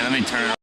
let me turn it.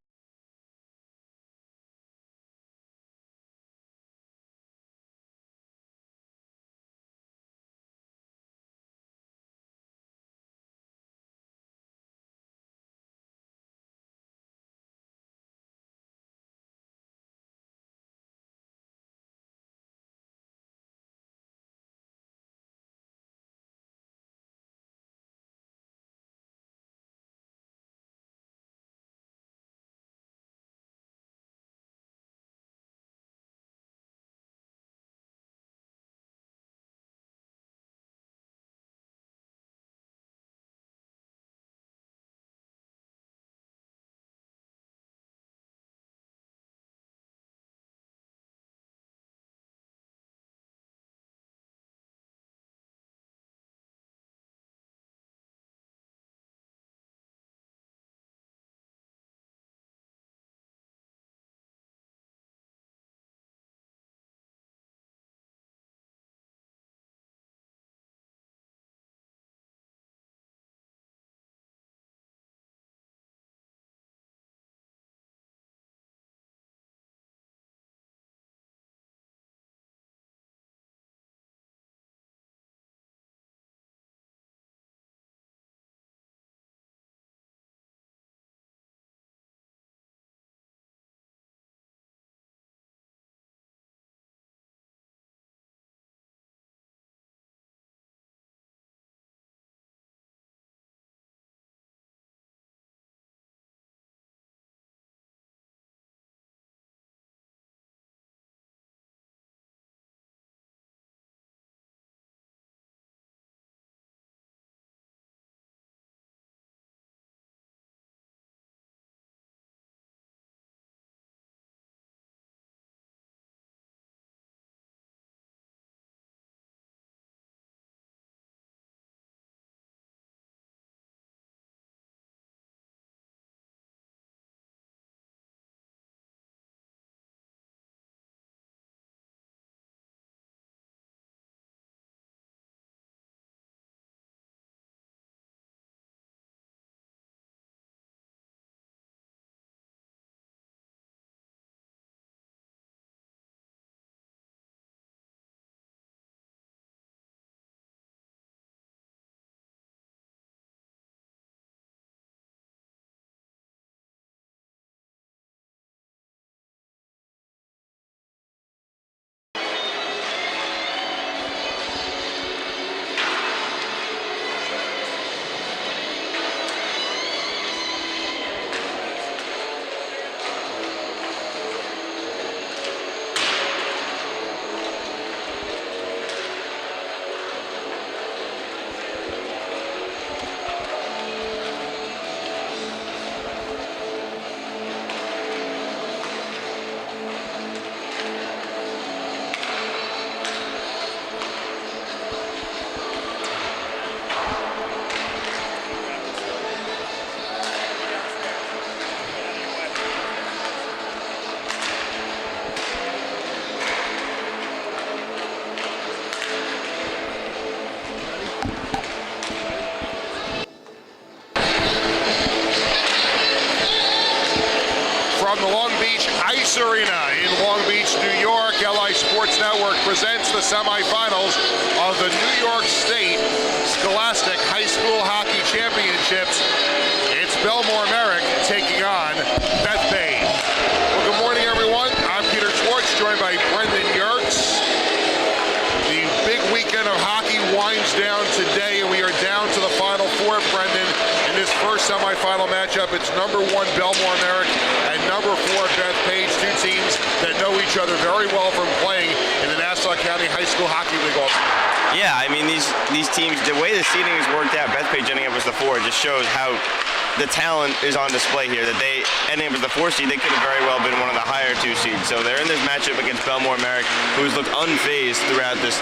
From the Long Beach Ice Arena in Long Beach, New York, LI Sports Network presents the semifinals of the New York State Scholastic High School Hockey Championships. It's Belmore Merrick taking on Bethpage. Well, good morning, everyone. I'm Peter Schwartz, joined by Brendan Yertz. The big weekend of hockey winds down today, and we are down to the Final Four, Brendan. In this first semifinal matchup, it's number 1 Belmore Merrick and number 4 Bethpage, two teams that know each other very well from playing in the Nassau County High School Hockey League ultimately. Yeah, I mean, these teams, the way the seeding has worked out, Bethpage ending up as the 4 just shows how the talent is on display here. That they ending up as the 4 seed, they could have very well been one of the higher 2 seeds. So they're in this matchup against Belmore Merrick, who's looked unfazed throughout the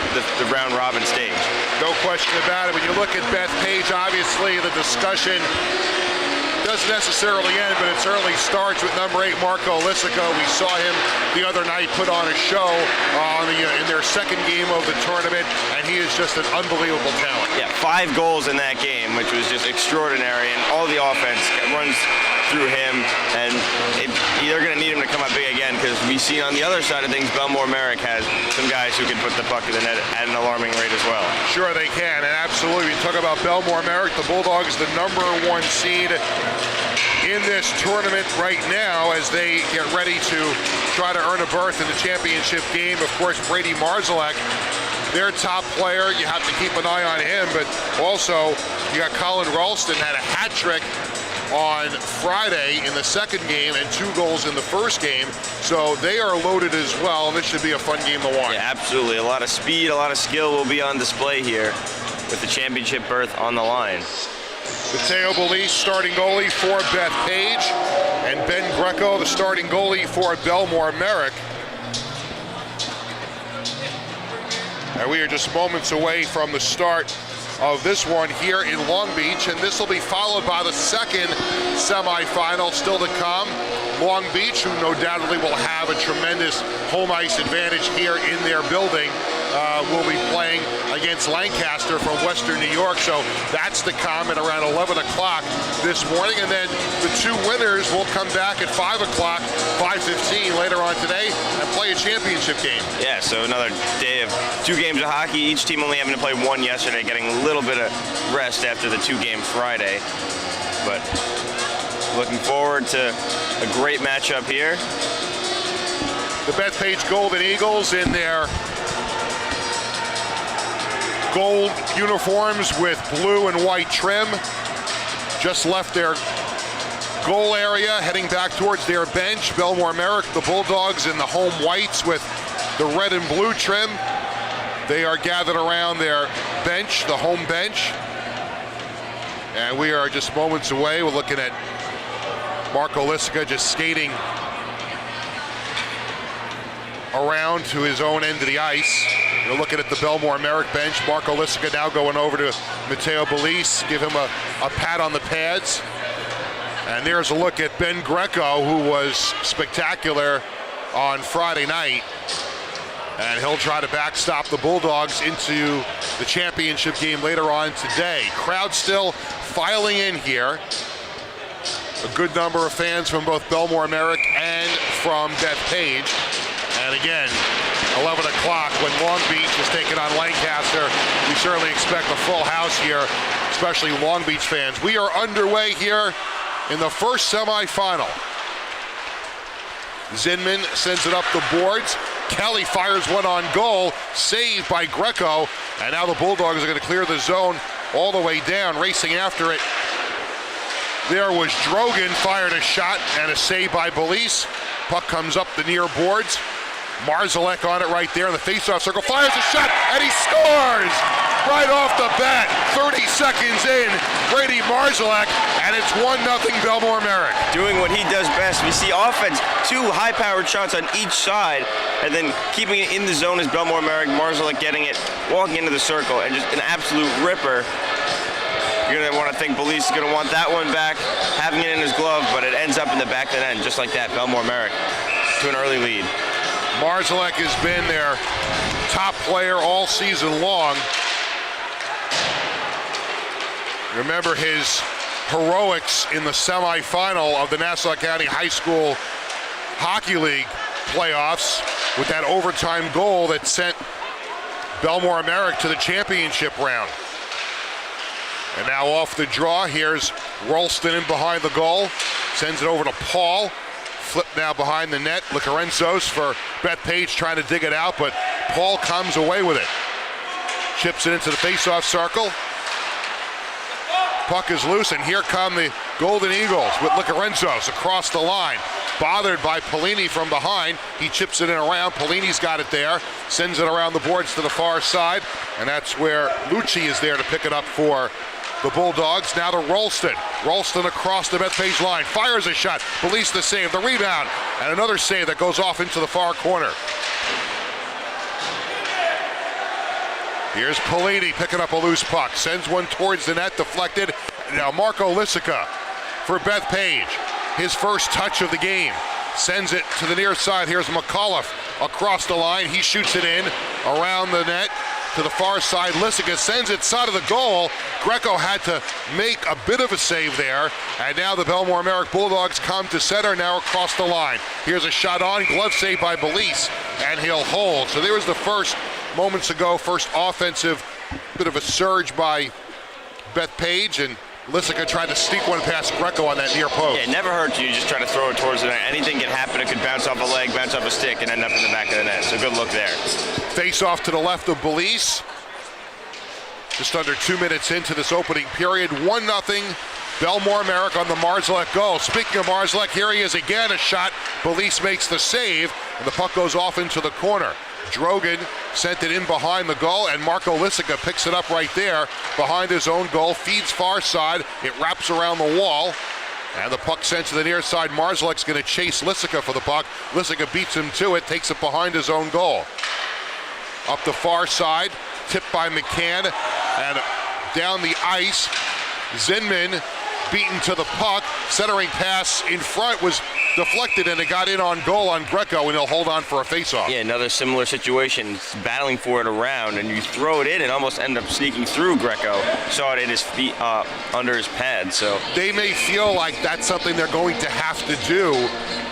round robin stage. No question about it. When you look at Bethpage, obviously the discussion doesn't necessarily end, but it certainly starts with number 8, Marco Lisica. We saw him the other night put on a show in their second game of the tournament, and he is just an unbelievable talent. Yeah, 5 goals in that game, which was just extraordinary, and all the offense runs through him, and you're going to need him to come up big again, because we see on the other side of things, Belmore Merrick has some guys who can put the puck in the net at an alarming rate as well. Sure they can, and absolutely. You talk about Belmore Merrick, the Bulldogs, the number 1 seed in this tournament right now as they get ready to try to earn a berth in the championship game. Of course, Brady Marzalek, their top player, you have to keep an eye on him, but also you got Colin Ralston, had a hat trick on Friday in the second game and 2 goals in the first game, so they are loaded as well, and this should be a fun game to watch. Yeah, absolutely. A lot of speed, a lot of skill will be on display here with the championship berth on the line. Mateo Belize, starting goalie for Beth Page, and Ben Greco, the starting goalie for Belmore Merrick. And we are just moments away from the start of this one here in Long Beach, and this will be followed by the second semifinal still to come. Long Beach, who no doubtedly will have a tremendous home ice advantage here in their building, will be playing against Lancaster from Western New York, so that's to come at around 11 o'clock this morning, and then the 2 winners will come back at 5 o'clock, 5:15 later on today, and play a championship game. Yeah, so another day of 2 games of hockey, each team only having to play 1 yesterday, getting a little bit of rest after the 2-game Friday, but looking forward to a great matchup here. The Bethpage Golden Eagles in their gold uniforms with blue and white trim just left their goal area, heading back towards their bench. Belmore Merrick, the Bulldogs, in the home whites with the red and blue trim. They are gathered around their bench, the home bench, and we are just moments away. We're looking at Marco Lisica just skating around to his own end of the ice. You're looking at the Belmore Merrick bench. Marco Lisica now going over to Mateo Belize, give him a pat on the pads. And there's a look at Ben Greco, who was spectacular on Friday night. And he'll try to backstop the Bulldogs into the championship game later on today. Crowd still filing in here. A good number of fans from both Belmore Merrick and from Bethpage. And again, 11 o'clock when Long Beach is taking on Lancaster. We certainly expect a full house here, especially Long Beach fans. We are underway here in the first semifinal. Zinman sends it up the boards. Kelly fires one on goal, saved by Greco. And now the Bulldogs are going to clear the zone all the way down, racing after it. There was Drogan, fired a shot and a save by Belize. Puck comes up the near boards. Marzalek on it right there in the faceoff circle, fires a shot, and he scores! Right off the bat, 30 seconds in, Brady Marzalek, and it's 1-0 Belmore Merrick. Doing what he does best. We see offense, 2 high-powered shots on each side, and then keeping it in the zone is Belmore Merrick. Marzalek getting it, walking into the circle, and just an absolute ripper. You're going to want to think Belize is going to want that one back, having it in his glove, but it ends up in the back of the net, just like that, Belmore Merrick to an early lead. Marzalek has been their top player all season long. Remember his heroics in the semifinal of the Nassau County High School Hockey League playoffs with that overtime goal that sent Belmore Merrick to the championship round. And now off the draw, here's Ralston in behind the goal, sends it over to Paul. Flip now behind the net. Licarenzos for Bethpage trying to dig it out, but Paul comes away with it. Chips it into the faceoff circle. Puck is loose, and here come the Golden Eagles with Licarenzos across the line. Bothered by Polini from behind. He chips it in around. Polini's got it there. Sends it around the boards to the far side, and that's where Lucci is there to pick it up for the Bulldogs. Now to Ralston. Ralston across the Bethpage line. Fires a shot. Belize the save. The rebound. And another save that goes off into the far corner. Here's Polini picking up a loose puck. Sends one towards the net. Deflected. Now Marco Lisica for Bethpage. His first touch of the game. Sends it to the near side. Here's McAuliffe across the line. He shoots it in around the net to the far side. Lissica sends it side of the goal. Greco had to make a bit of a save there. And now the Belmore Merrick Bulldogs come to center, now across the line. Here's a shot on, glove save by Belize, and he'll hold. So there was the first, moments ago, first offensive bit of a surge by Bethpage, and Lissica tried to sneak one past Greco on that near post. Yeah, it never hurts you just try to throw it towards the net. Anything can happen. It could bounce off a leg, bounce off a stick, and end up in the back of the net. So good look there. Face off to the left of Belize. Just under 2 minutes into this opening period. 1-0 Belmore Merrick on the Marszalek goal. Speaking of Marszalek, here he is again, a shot. Belize makes the save, and the puck goes off into the corner. Drogan sent it in behind the goal, and Marco Lissica picks it up right there behind his own goal, feeds far side, it wraps around the wall, and the puck sent to the near side. Marszalek's going to chase Lissica for the puck. Lissica beats him to it, takes it behind his own goal. Up the far side, tipped by McCann, and down the ice, Zinman beaten to the puck. Centering pass in front was deflected, and it got in on goal on Greco, and he'll hold on for a faceoff. Yeah, another similar situation. It's battling for it around, and you throw it in and almost end up sneaking through Greco. Saw it at his feet, under his pad. So they may feel like that's something they're going to have to do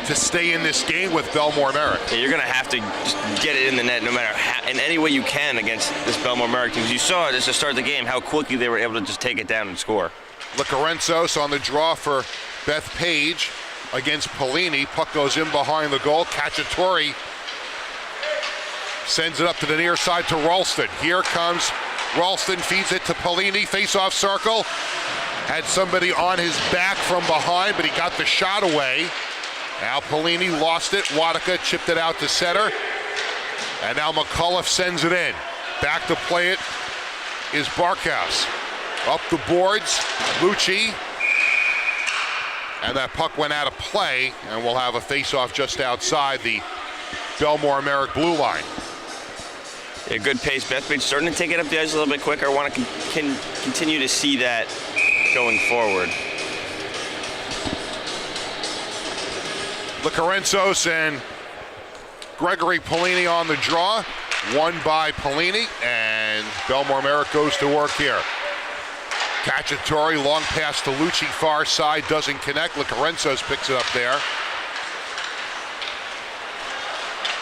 to stay in this game with Belmore Merrick. Yeah, you're going to have to just get it in the net no matter how, in any way you can against this Belmore Merrick team. You saw it just to start the game, how quickly they were able to just take it down and score. Lorentzos on the draw for Bethpage against Polini. Puck goes in behind the goal. Cacciatore sends it up to the near side to Ralston. Here comes Ralston, feeds it to Polini. Face-off circle. Had somebody on his back from behind, but he got the shot away. Now Polini lost it. Wadika chipped it out to center. And now McAuliffe sends it in. Back to play it is Barkhouse. Up the boards, Lucci. And that puck went out of play, and we'll have a face-off just outside the Belmore Merrick blue line. A good pace. Bethpage starting to take it up the ice a little bit quicker. I want to continue to see that going forward. Lorentzos and Gregory Polini on the draw. Won by Polini, and Belmore Merrick goes to work here. Cacciatore, long pass to Lucci, far side, doesn't connect. Lorentzos picks it up there.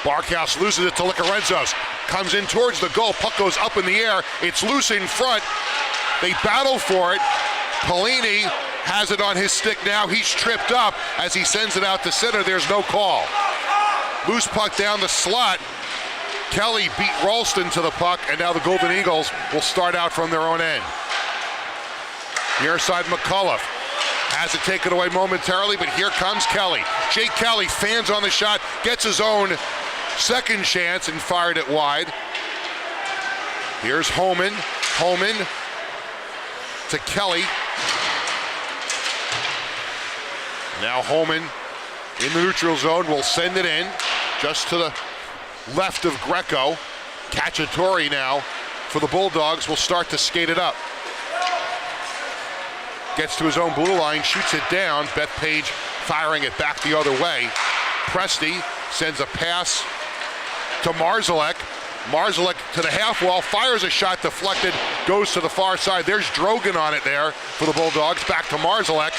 Barkhouse loses it to Lorentzos. Comes in towards the goal, puck goes up in the air. It's loose in front. They battle for it. Polini has it on his stick now. He's tripped up as he sends it out to center. There's no call. Loose puck down the slot. Kelly beat Ralston to the puck, and now the Golden Eagles will start out from their own end. Near side McAuliffe has it taken away momentarily, but here comes Kelly. Jake Kelly fans on the shot, gets his own second chance and fired it wide. Here's Homan. Homan to Kelly. Now Homan in the neutral zone will send it in just to the left of Greco. Cacciatore now for the Bulldogs will start to skate it up. Gets to his own blue line, shoots it down. Bethpage firing it back the other way. Presti sends a pass to Marszalek. Marszalek to the half wall, fires a shot deflected, goes to the far side. There's Drogan on it there for the Bulldogs. Back to Marszalek.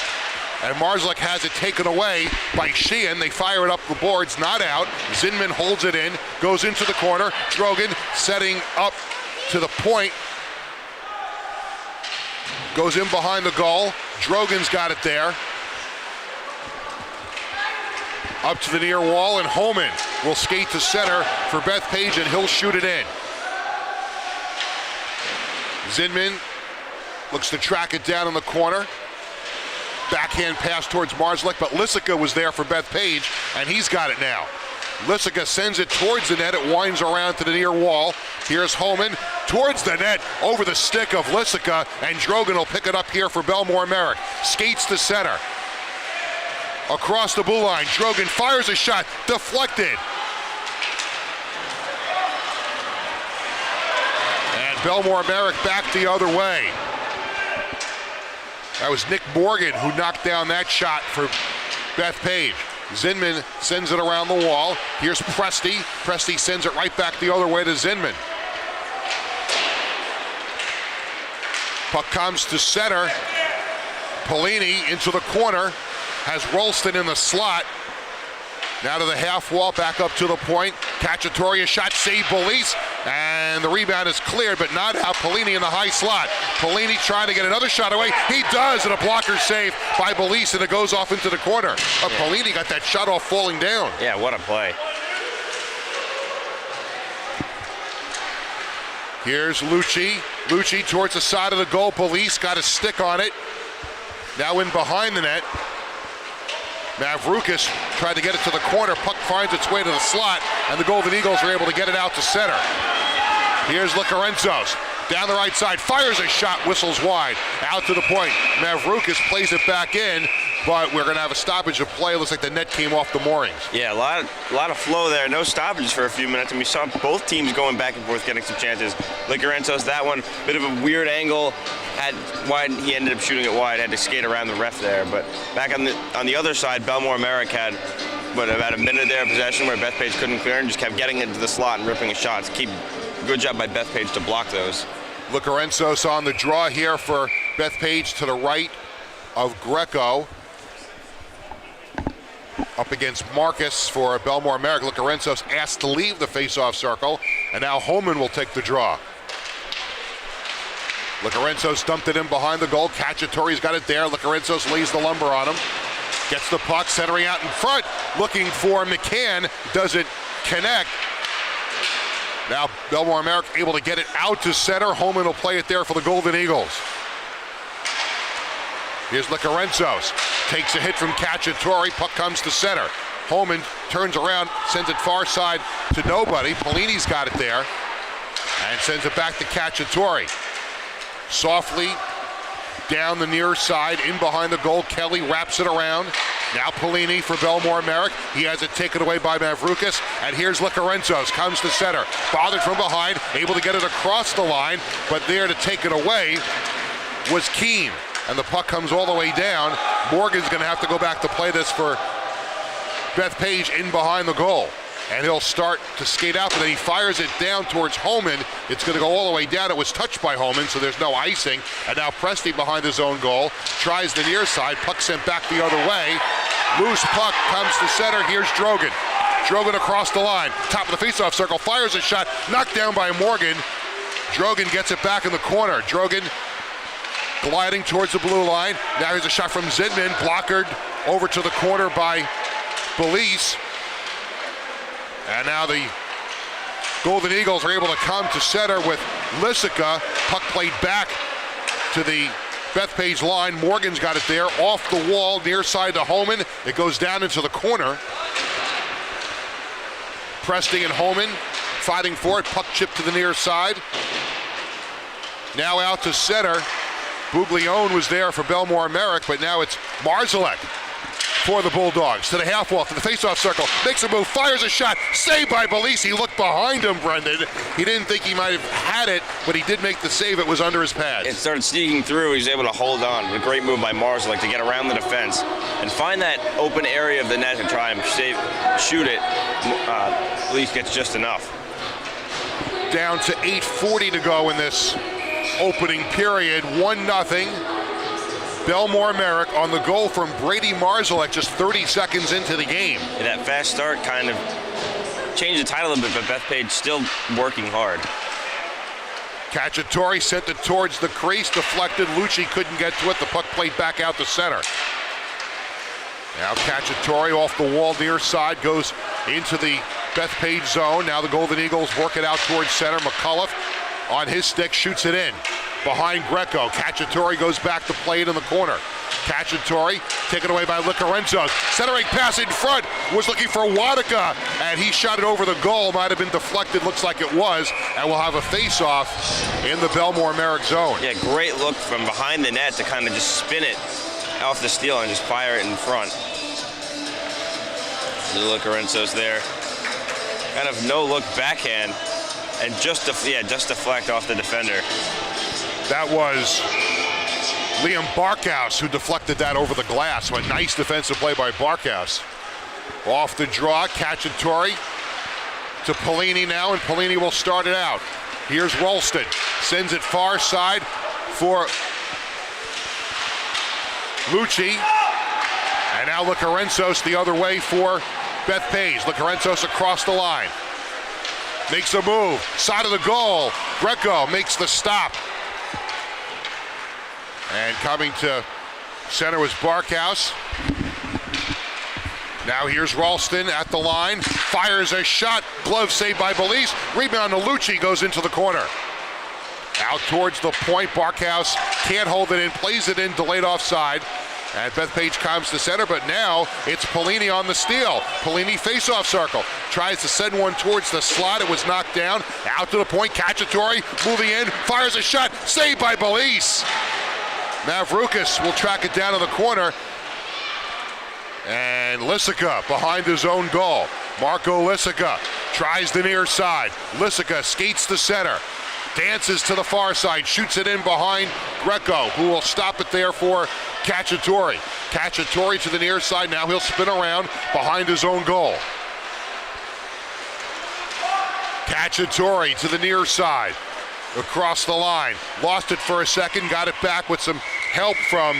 And Marszalek has it taken away by Sheehan. They fire it up the boards, not out. Zinman holds it in, goes into the corner. Drogan setting up to the point. Goes in behind the goal. Drogan's got it there. Up to the near wall, and Homan will skate to center for Bethpage, and he'll shoot it in. Zinman looks to track it down in the corner. Backhand pass towards Marszalek, but Lissica was there for Bethpage, and he's got it now. Lissica sends it towards the net. It winds around to the near wall. Here's Homan towards the net, over the stick of Lissica, and Drogan will pick it up here for Belmore Merrick. Skates to center. Across the blue line, Drogan fires a shot, deflected. And Belmore Merrick back the other way. That was Nick Morgan who knocked down that shot for Bethpage. Zinman sends it around the wall. Here's Presti. Presti sends it right back the other way to Zinman. Puck comes to center. Polini into the corner. Has Rolston in the slot. Now to the half wall, back up to the point. Cacciatore, a shot, save Belise, and the rebound is cleared, but not out. Polini in the high slot. Polini trying to get another shot away. He does, and a blocker save by Belise, and it goes off into the corner. But Polini got that shot off falling down. Yeah, what a play. Here's Lucci. Lucci towards the side of the goal. Belise got a stick on it. Now in behind the net. Mavrukis tried to get it to the corner. Puck finds its way to the slot, and the Golden Eagles are able to get it out to center. Here's Licorenzos. Down the right side, fires a shot, whistles wide. Out to the point. Mavrukis plays it back in, but we're going to have a stoppage of play. It looks like the net came off the moorings. Yeah, a lot of flow there. No stoppages for a few minutes, and we saw both teams going back and forth, getting some chances. Licorenzos, that one, bit of a weird angle. Had wide, he ended up shooting it wide. Had to skate around the ref there. But back on the other side, Belmore Merrick had about a minute there of possession where Bethpage couldn't clear and just kept getting into the slot and ripping his shots. Good job by Bethpage to block those. Licorenzos on the draw here for Bethpage to the right of Greco. Up against Marcus for Belmore Merrick. Licorenzos asked to leave the faceoff circle, and now Homan will take the draw. Licorenzos dumped it in behind the goal. Cacciatore's got it there. Licorenzos lays the lumber on him. Gets the puck, centering out in front. Looking for McCann. Doesn't connect. Now Belmore Merrick able to get it out to center. Homan will play it there for the Golden Eagles. Here's Licorenzos. Takes a hit from Cacciatore. Puck comes to center. Homan turns around, sends it far side to nobody. Polini's got it there. And sends it back to Cacciatore. Softly down the near side, in behind the goal. Kelly wraps it around. Now Polini for Belmore Merrick. He has it taken away by Mavrukis. And here's Licorenzos, comes to center. Bothered from behind, able to get it across the line, but there to take it away was Keene. And the puck comes all the way down. Morgan's gonna have to go back to play this for Bethpage in behind the goal. And he'll start to skate out, but then he fires it down towards Homan. It's going to go all the way down. It was touched by Homan, so there's no icing. And now Presti behind his own goal. Tries the near side. Puck sent back the other way. Loose puck comes to center. Here's Drogan. Drogan across the line. Top of the faceoff circle. Fires a shot. Knocked down by Morgan. Drogan gets it back in the corner. Drogan gliding towards the blue line. Now here's a shot from Zinman. Blockered over to the corner by Belise. And now the Golden Eagles are able to come to center with Lissica. Puck played back to the Bethpage line. Morgan's got it there, off the wall, near side to Homan. It goes down into the corner. Presti and Homan fighting for it. Puck chipped to the near side. Now out to center. Buglione was there for Belmore Merrick, but now it's Marzalek for the Bulldogs. To the half wall, to the faceoff circle. Makes a move, fires a shot. Saved by Belise. He looked behind him, Brendan. He didn't think he might have had it, but he did make the save. It was under his pads. It started sneaking through. He was able to hold on. A great move by Marzalek to get around the defense and find that open area of the net to try and shoot it. Belise gets just enough. Down to 8:40 to go in this opening period. 1-0. Belmore Merrick on the goal from Brady Marzalek just 30 seconds into the game. Yeah, that fast start kind of changed the tide a little bit, but Bethpage still working hard. Cacciatore sent it towards the crease, deflected. Lucci couldn't get to it. The puck played back out to center. Now Cacciatore off the wall near side, goes into the Bethpage zone. Now the Golden Eagles work it out towards center. McCullough on his stick shoots it in. Behind Greco. Cacciatore goes back to play it in the corner. Cacciatore taken away by Licorenzos. Centering pass in front. Was looking for Wadika, and he shot it over the goal. Might have been deflected. Looks like it was. And we'll have a face-off in the Belmore Merrick zone. Yeah, great look from behind the net to kind of just spin it off the steal and just fire it in front. Licorenzos there. Kind of no-look backhand, and just deflect off the defender. That was Liam Barkhouse, who deflected that over the glass. But nice defensive play by Barkhouse. Off the draw, Cacciatore to Polini now, and Polini will start it out. Here's Ralston, sends it far side for Lucci. And now Licarenzos the other way for Bethpage. Licarenzos across the line. Makes a move, side of the goal. Greco makes the stop. And coming to center was Barkhouse. Now here's Ralston at the line, fires a shot, glove saved by Belize, rebound to Lucci, goes into the corner. Out towards the point, Barkhouse can't hold it in, plays it in, delayed offside. And Bethpage comes to center, but now it's Polini on the steal. Polini face-off circle, tries to send one towards the slot, it was knocked down. Out to the point, Cacciatore moving in, fires a shot, saved by Belize. Mavroukas will track it down to the corner. And Lissica behind his own goal. Marco Lissica tries the near side. Lissica skates the center, dances to the far side, shoots it in behind Greco, who will stop it there for Cacciatore. Cacciatore to the near side, now he'll spin around behind his own goal. Cacciatore to the near side, across the line. Lost it for a second, got it back with some help from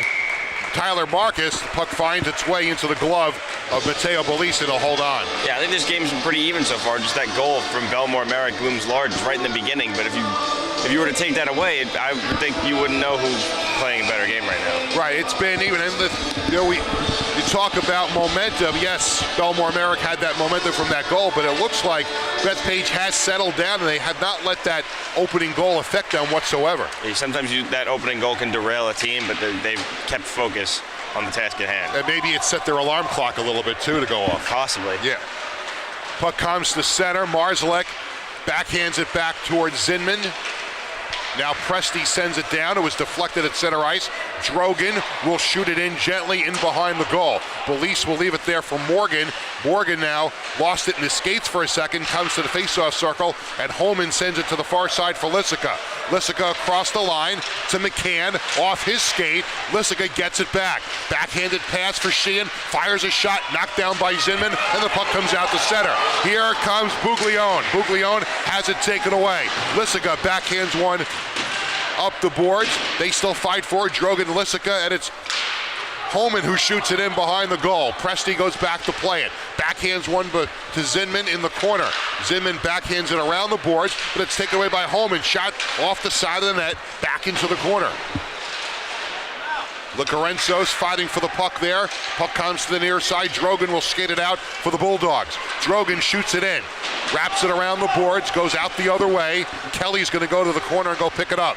Tyler Marcus. The puck finds its way into the glove of Matteo Belize, and he'll hold on. Yeah, I think this game's been pretty even so far. Just that goal from Belmore Merrick looms large right in the beginning. But if you were to take that away, I would think you wouldn't know who's playing a better game right now. Right, it's been even. And you talk about momentum. Yes, Belmore Merrick had that momentum from that goal, but it looks like Bethpage has settled down, and they have not let that opening goal affect them whatsoever. Yeah, sometimes that opening goal can derail a team, but they've kept focus on the task at hand. And maybe it set their alarm clock a little bit too to go off. Possibly. Yeah. Puck comes to center. Marzalek backhands it back towards Zinman. Now Presti sends it down. It was deflected at center ice. Drogan will shoot it in gently in behind the goal. Belize will leave it there for Morgan. Morgan now lost it in his skates for a second, comes to the faceoff circle, and Holman sends it to the far side for Lissica. Lissica across the line to McCann, off his skate. Lissica gets it back. Backhanded pass for Sheehan, fires a shot, knocked down by Zinman, and the puck comes out to center. Here comes Buglione. Buglione has it taken away. Lissica backhands one up the boards. They still fight for it. Drogan, Lissica, and it's Holman who shoots it in behind the goal. Presti goes back to play it. Backhands one to Zinman in the corner. Zinman backhands it around the boards, but it's taken away by Holman. Shot off the side of the net, back into the corner. Licarenzos fighting for the puck there. Puck comes to the near side. Drogan will skate it out for the Bulldogs. Drogan shoots it in, wraps it around the boards, goes out the other way. Kelly's going to go to the corner and go pick it up.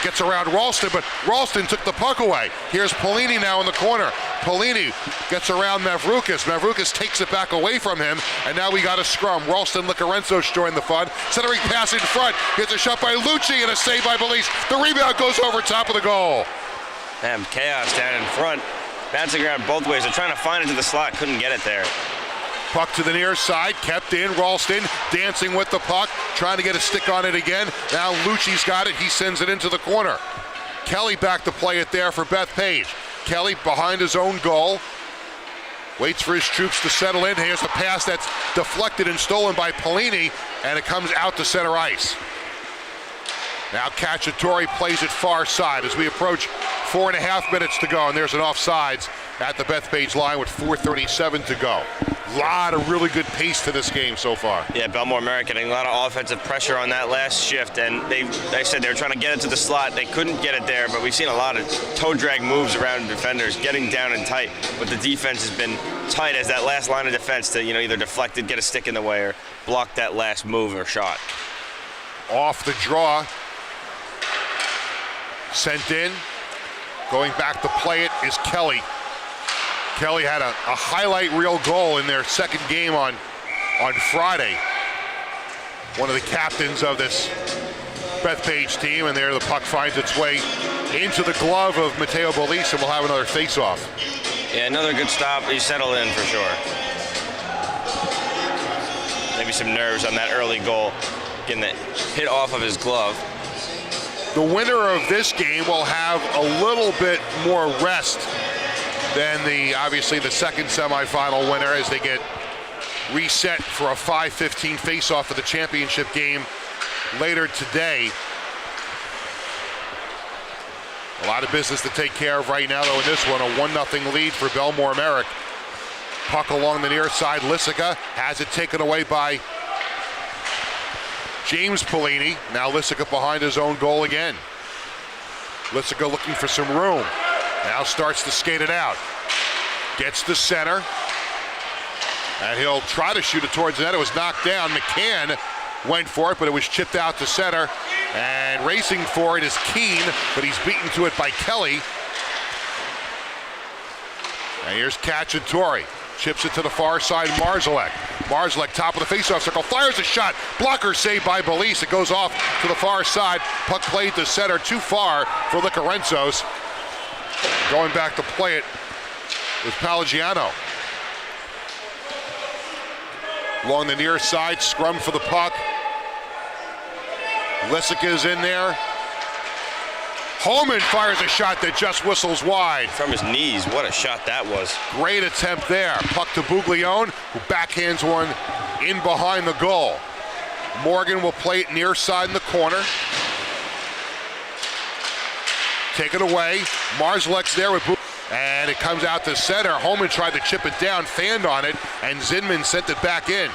Gets around Ralston, but Ralston took the puck away. Here's Polini now in the corner. Polini gets around Mavroukas. Mavroukas takes it back away from him, and now we got a scrum. Ralston, Licarenzos join the fun. Centering pass in front. Gets a shot by Lucci and a save by Belize. The rebound goes over top of the goal. Damn, chaos down in front. Bouncing around both ways. They're trying to find it to the slot. Couldn't get it there. Puck to the near side, kept in. Ralston dancing with the puck, trying to get a stick on it again. Now Lucci's got it. He sends it into the corner. Kelly back to play it there for Bethpage. Kelly behind his own goal. Waits for his troops to settle in. Here's a pass that's deflected and stolen by Polini, and it comes out to center ice. Now Cacciatore plays it far side as we approach 4.5 minutes to go, and there's an offsides at the Bethpage line with 4:37 to go. A lot of really good pace to this game so far. Yeah, Belmore Merrick getting a lot of offensive pressure on that last shift, and they said they were trying to get it to the slot. They couldn't get it there, but we've seen a lot of toe drag moves around defenders, getting down and tight. But the defense has been tight as that last line of defense to either deflect it, get a stick in the way, or block that last move or shot. Off the draw. Sent in. Going back to play it is Kelly. Kelly had a highlight reel goal in their second game on Friday. One of the captains of this Bethpage team, and there the puck finds its way into the glove of Matteo Belize, and we'll have another face-off. Yeah, another good stop. He settled in for sure. Maybe some nerves on that early goal, getting that hit off of his glove. The winner of this game will have a little bit more rest than obviously the second semifinal winner, as they get reset for a 5:15 face-off for the championship game later today. A lot of business to take care of right now, though, in this one. A 1-0 lead for Belmore Merrick. Puck along the near side. Lissica has it taken away by James Pellini. Now Lissica behind his own goal again. Lissica looking for some room. Now starts to skate it out. Gets to center. And he'll try to shoot it towards the net. It was knocked down. McCann went for it, but it was chipped out to center. And racing for it is Keene, but he's beaten to it by Kelly. And here's Cacciatore. Chips it to the far side, Marzalek. Marzalek, top of the faceoff circle, fires a shot. Blocker saved by Belize. It goes off to the far side. Puck played to center, too far for Licarenzos. Going back to play it with Palagiano. Along the near side, scrum for the puck. Lissica's in there. Holman fires a shot that just whistles wide. From his knees, what a shot that was. Great attempt there. Puck to Buglione, who backhands one in behind the goal. Morgan will play it near side in the corner. Take it away. Marzalek's there with and it comes out to center. Holman tried to chip it down, fanned on it, and Zinman sent it back in.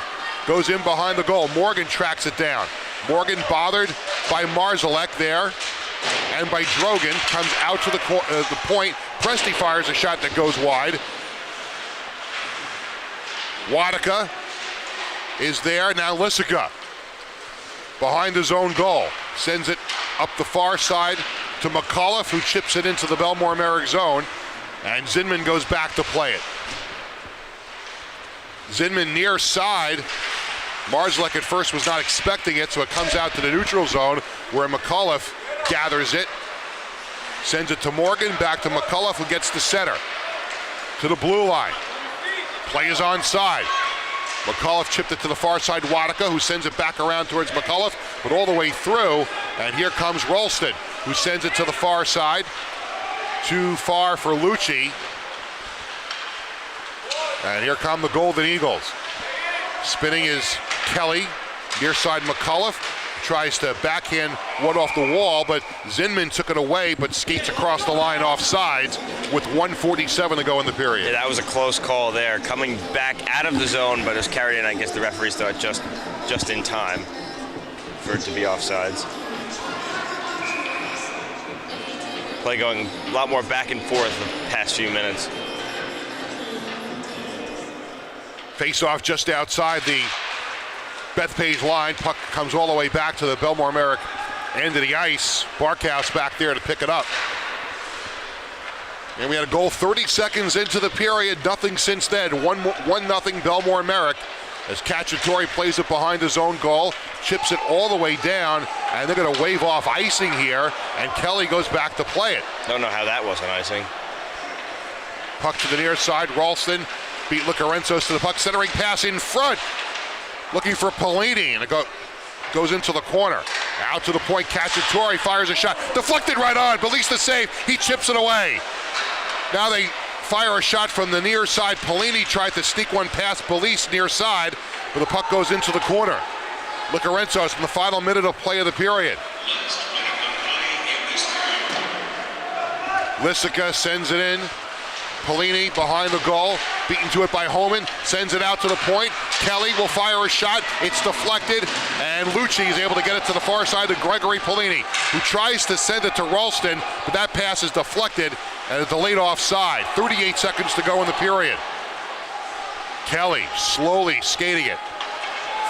Goes in behind the goal. Morgan tracks it down. Morgan bothered by Marzalek there, and by Drogan, comes out to the point. Presti fires a shot that goes wide. Wadika is there. Now Lissica behind his own goal. Sends it up the far side to McAuliffe, who chips it into the Belmore Merrick zone. And Zinman goes back to play it. Zinman near side. Marzalek at first was not expecting it, so it comes out to the neutral zone where McAuliffe gathers it. Sends it to Morgan, back to McAuliffe, who gets to center. To the blue line. Play is onside. McAuliffe chipped it to the far side, Wadika, who sends it back around towards McAuliffe, but all the way through. And here comes Rolston, who sends it to the far side. Too far for Lucci. And here come the Golden Eagles. Spinning is Kelly. Near side McAuliffe tries to backhand one off the wall, but Zinman took it away, but skates across the line off sides with 1:47 to go in the period. Yeah, that was a close call there. Coming back out of the zone, but it was carried in. I guess the referees thought just in time for it to be offsides. Play going a lot more back and forth the past few minutes. Face-off just outside the Bethpage line. Puck comes all the way back to the Belmore Merrick end of the ice. Barkhouse back there to pick it up. And we had a goal 30 seconds into the period. Nothing since then. 1-0 Belmore Merrick as Cacciatore plays it behind his own goal. Chips it all the way down, and they're going to wave off icing here, and Kelly goes back to play it. Don't know how that wasn't icing. Puck to the near side. Ralston beat Licarenzos to the puck. Centering pass in front. Looking for Pellini, and it goes into the corner. Out to the point. Cacciatore fires a shot. Deflected right on. Belize the save. He chips it away. Now they fire a shot from the near side. Pellini tried to sneak one past Belize near side, but the puck goes into the corner. Licarenzos in the final minute of play of the period. Lissica sends it in. Pellini behind the goal, beaten to it by Holman, sends it out to the point. Kelly will fire a shot. It's deflected, and Lucci is able to get it to the far side to Gregory Pellini, who tries to send it to Ralston, but that pass is deflected and a delayed offside. 38 seconds to go in the period. Kelly slowly skating it.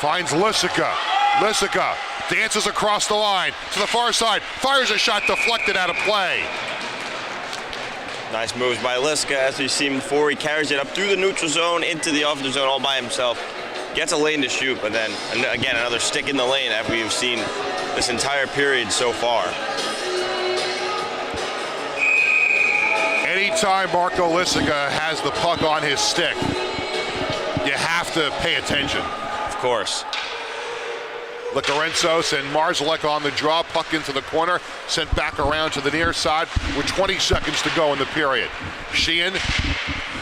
Finds Lissica. Lissica dances across the line to the far side, fires a shot deflected out of play. Nice moves by Lissica. As we've seen before, he carries it up through the neutral zone into the offensive zone all by himself. Gets a lane to shoot, but then again another stick in the lane as we've seen this entire period so far. Anytime Marco Lissica has the puck on his stick, you have to pay attention. Of course. Lorentzos and Marzalek on the draw, puck into the corner, sent back around to the near side with 20 seconds to go in the period. Sheehan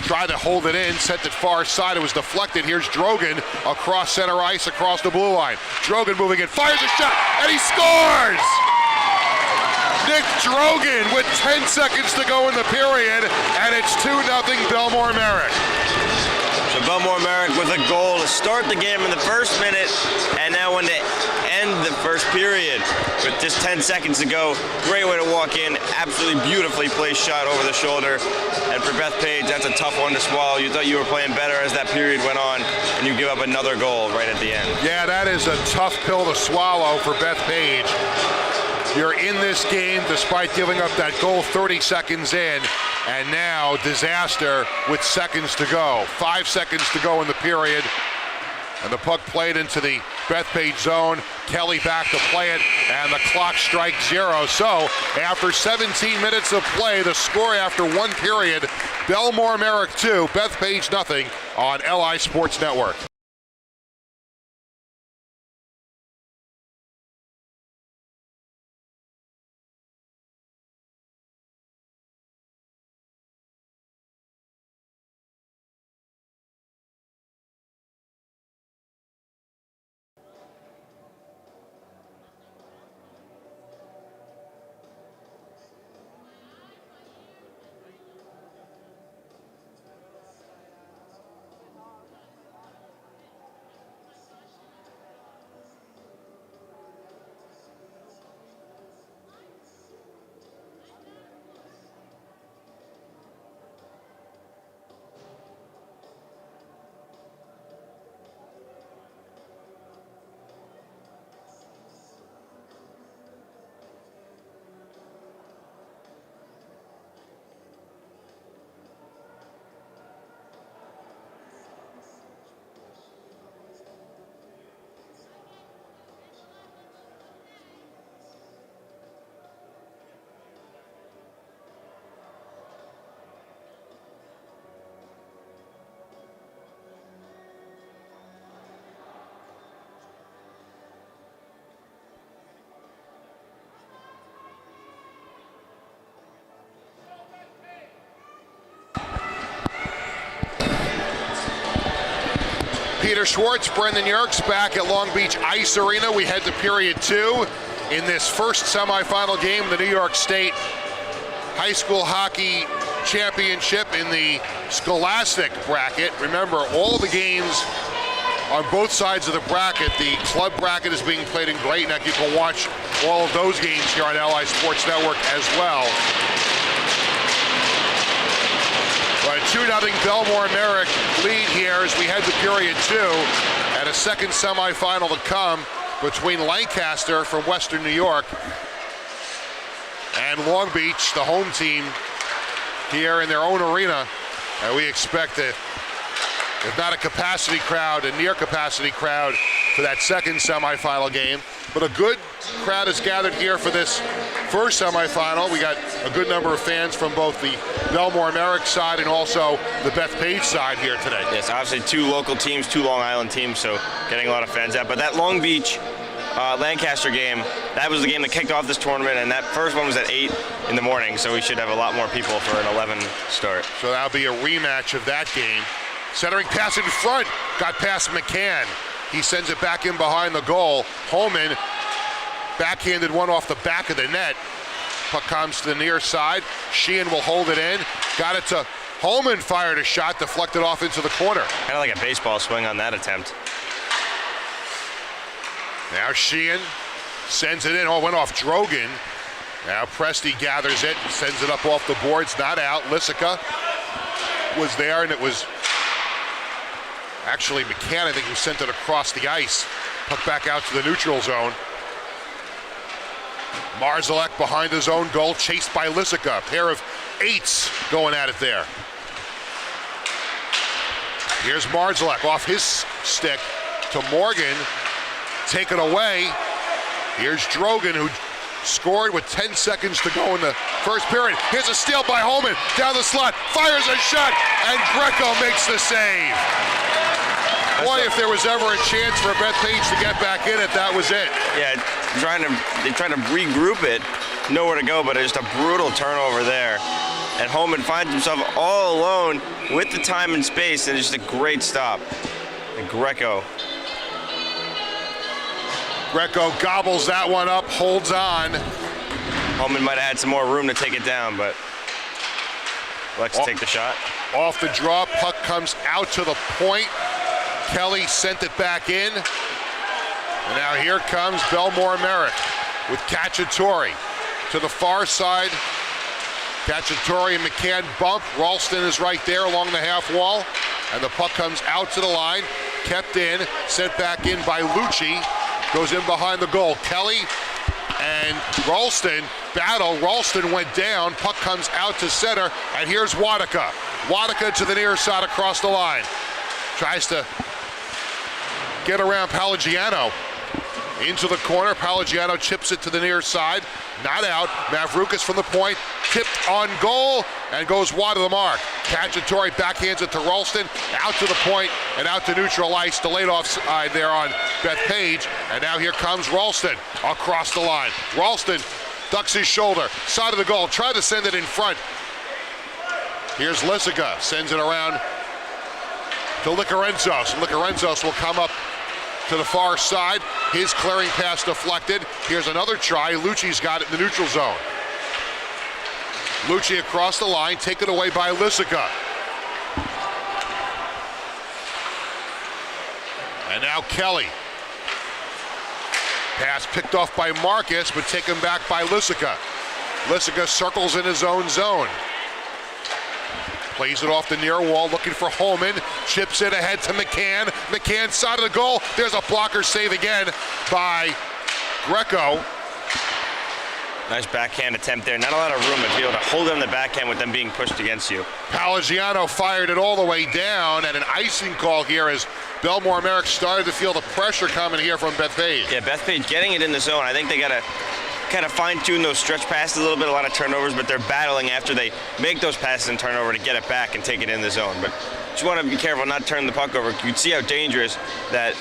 tried to hold it in, sent it far side, it was deflected. Here's Drogan across center ice, across the blue line. Drogan moving in, fires a shot, and he scores! Nick Drogan with 10 seconds to go in the period, and it's 2-0 Belmore Merrick. So Belmore Merrick with a goal to start the game in the first minute, and now when to end the first period with just 10 seconds to go. Great way to walk in, absolutely beautifully placed shot over the shoulder. And for Beth Page, that's a tough one to swallow. You thought you were playing better as that period went on, and you give up another goal right at the end. Yeah, that is a tough pill to swallow for Beth Page. You're in this game despite giving up that goal 30 seconds in, and now disaster with seconds to go. 5 seconds to go in the period, and the puck played into the Bethpage zone. Kelly back to play it, and the clock strikes 0. So after 17 minutes of play, the score after one period, Belmore Merrick 2, Bethpage nothing on LI Sports Network. Peter Schwartz, Brendan Yerkes back at Long Beach Ice Arena. We head to period 2 in this first semifinal game, the New York State High School Hockey Championship in the Scholastic bracket. Remember, all the games on both sides of the bracket. The club bracket is being played in Great Neck. You can watch all of those games here on LI Sports Network as well. But 2-0 Belmore Merrick lead here as we head to period 2, and a second semifinal to come between Lancaster from Western New York and Long Beach, the home team, here in their own arena. And we expect if not a capacity crowd, a near capacity crowd for that second semifinal game. But a good crowd is gathered here for this first semifinal. We got a good number of fans from both the Belmore Merrick side and also the Bethpage side here today. Yes, obviously two local teams, two Long Island teams, so getting a lot of fans out. But that Long Beach Lancaster game, that was the game that kicked off this tournament, and that first one was at 8 in the morning, so we should have a lot more people for an 11 start. So that'll be a rematch of that game. Centering pass in front, got past McCann. He sends it back in behind the goal. Holman backhanded one off the back of the net. Puck comes to the near side. Sheehan will hold it in. Got it to Holman, fired a shot, deflected off into the corner. Kind of like a baseball swing on that attempt. Now Sheehan sends it in. Oh, went off Drogan. Now Presti gathers it, sends it up off the boards, not out. Lissica was there, and it was actually McCann, I think, who sent it across the ice. Puck back out to the neutral zone. Marzalek behind his own goal, chased by Lissica. A pair of 8s going at it there. Here's Marzalek off his stick to Morgan. Taken away. Here's Drogan, who scored with 10 seconds to go in the first period. Here's a steal by Holman, down the slot, fires a shot, and Greco makes the save. Boy, if there was ever a chance for Bethpage to get back in it, that was it. Yeah, they trying to regroup it, nowhere to go, but just a brutal turnover there. And Holman finds himself all alone with the time and space, and it's just a great stop. And Greco gobbles that one up, holds on. Holman might have had some more room to take it down, but Let's take the shot. Off the draw, puck comes out to the point. Kelly sent it back in. And now here comes Belmore Merrick with Cacciatore to the far side. Cacciatore and McCann bump. Ralston is right there along the half wall. And the puck comes out to the line. Kept in, sent back in by Lucci. Goes in behind the goal. Kelly and Ralston battle. Ralston went down. Puck comes out to center. And here's Wadika. Wadika to the near side across the line. Tries to get around Palagiano. Into the corner. Palagiano chips it to the near side. Not out. Mavroukas from the point. Tipped on goal and goes wide of the mark. Cacciatore backhands it to Ralston. Out to the point and out to neutral ice. Delayed offside there on Bethpage. And now here comes Ralston across the line. Ralston ducks his shoulder. Side of the goal. Tried to send it in front. Here's Lysica. Sends it around to Licarenzos. Licarenzos will come up to the far side. His clearing pass deflected. Here's another try. Lucci's got it in the neutral zone. Lucci across the line, taken away by Lysica. And now Kelly. Pass picked off by Marcus, but taken back by Lysica. Lysica circles in his own zone. Plays it off the near wall, looking for Holman. Chips it ahead to McCann. McCann side of the goal. There's a blocker save again by Greco. Nice backhand attempt there. Not a lot of room to be able to hold on the backhand with them being pushed against you. Palagiano fired it all the way down, and an icing call here as Belmore Merrick started to feel the pressure coming here from Bethpage. Yeah, Bethpage getting it in the zone. I think they got to kind of fine-tune those stretch passes a little bit, a lot of turnovers, but they're battling after they make those passes and turnover to get it back and take it in the zone. But just want to be careful not turning the puck over. You can see how dangerous that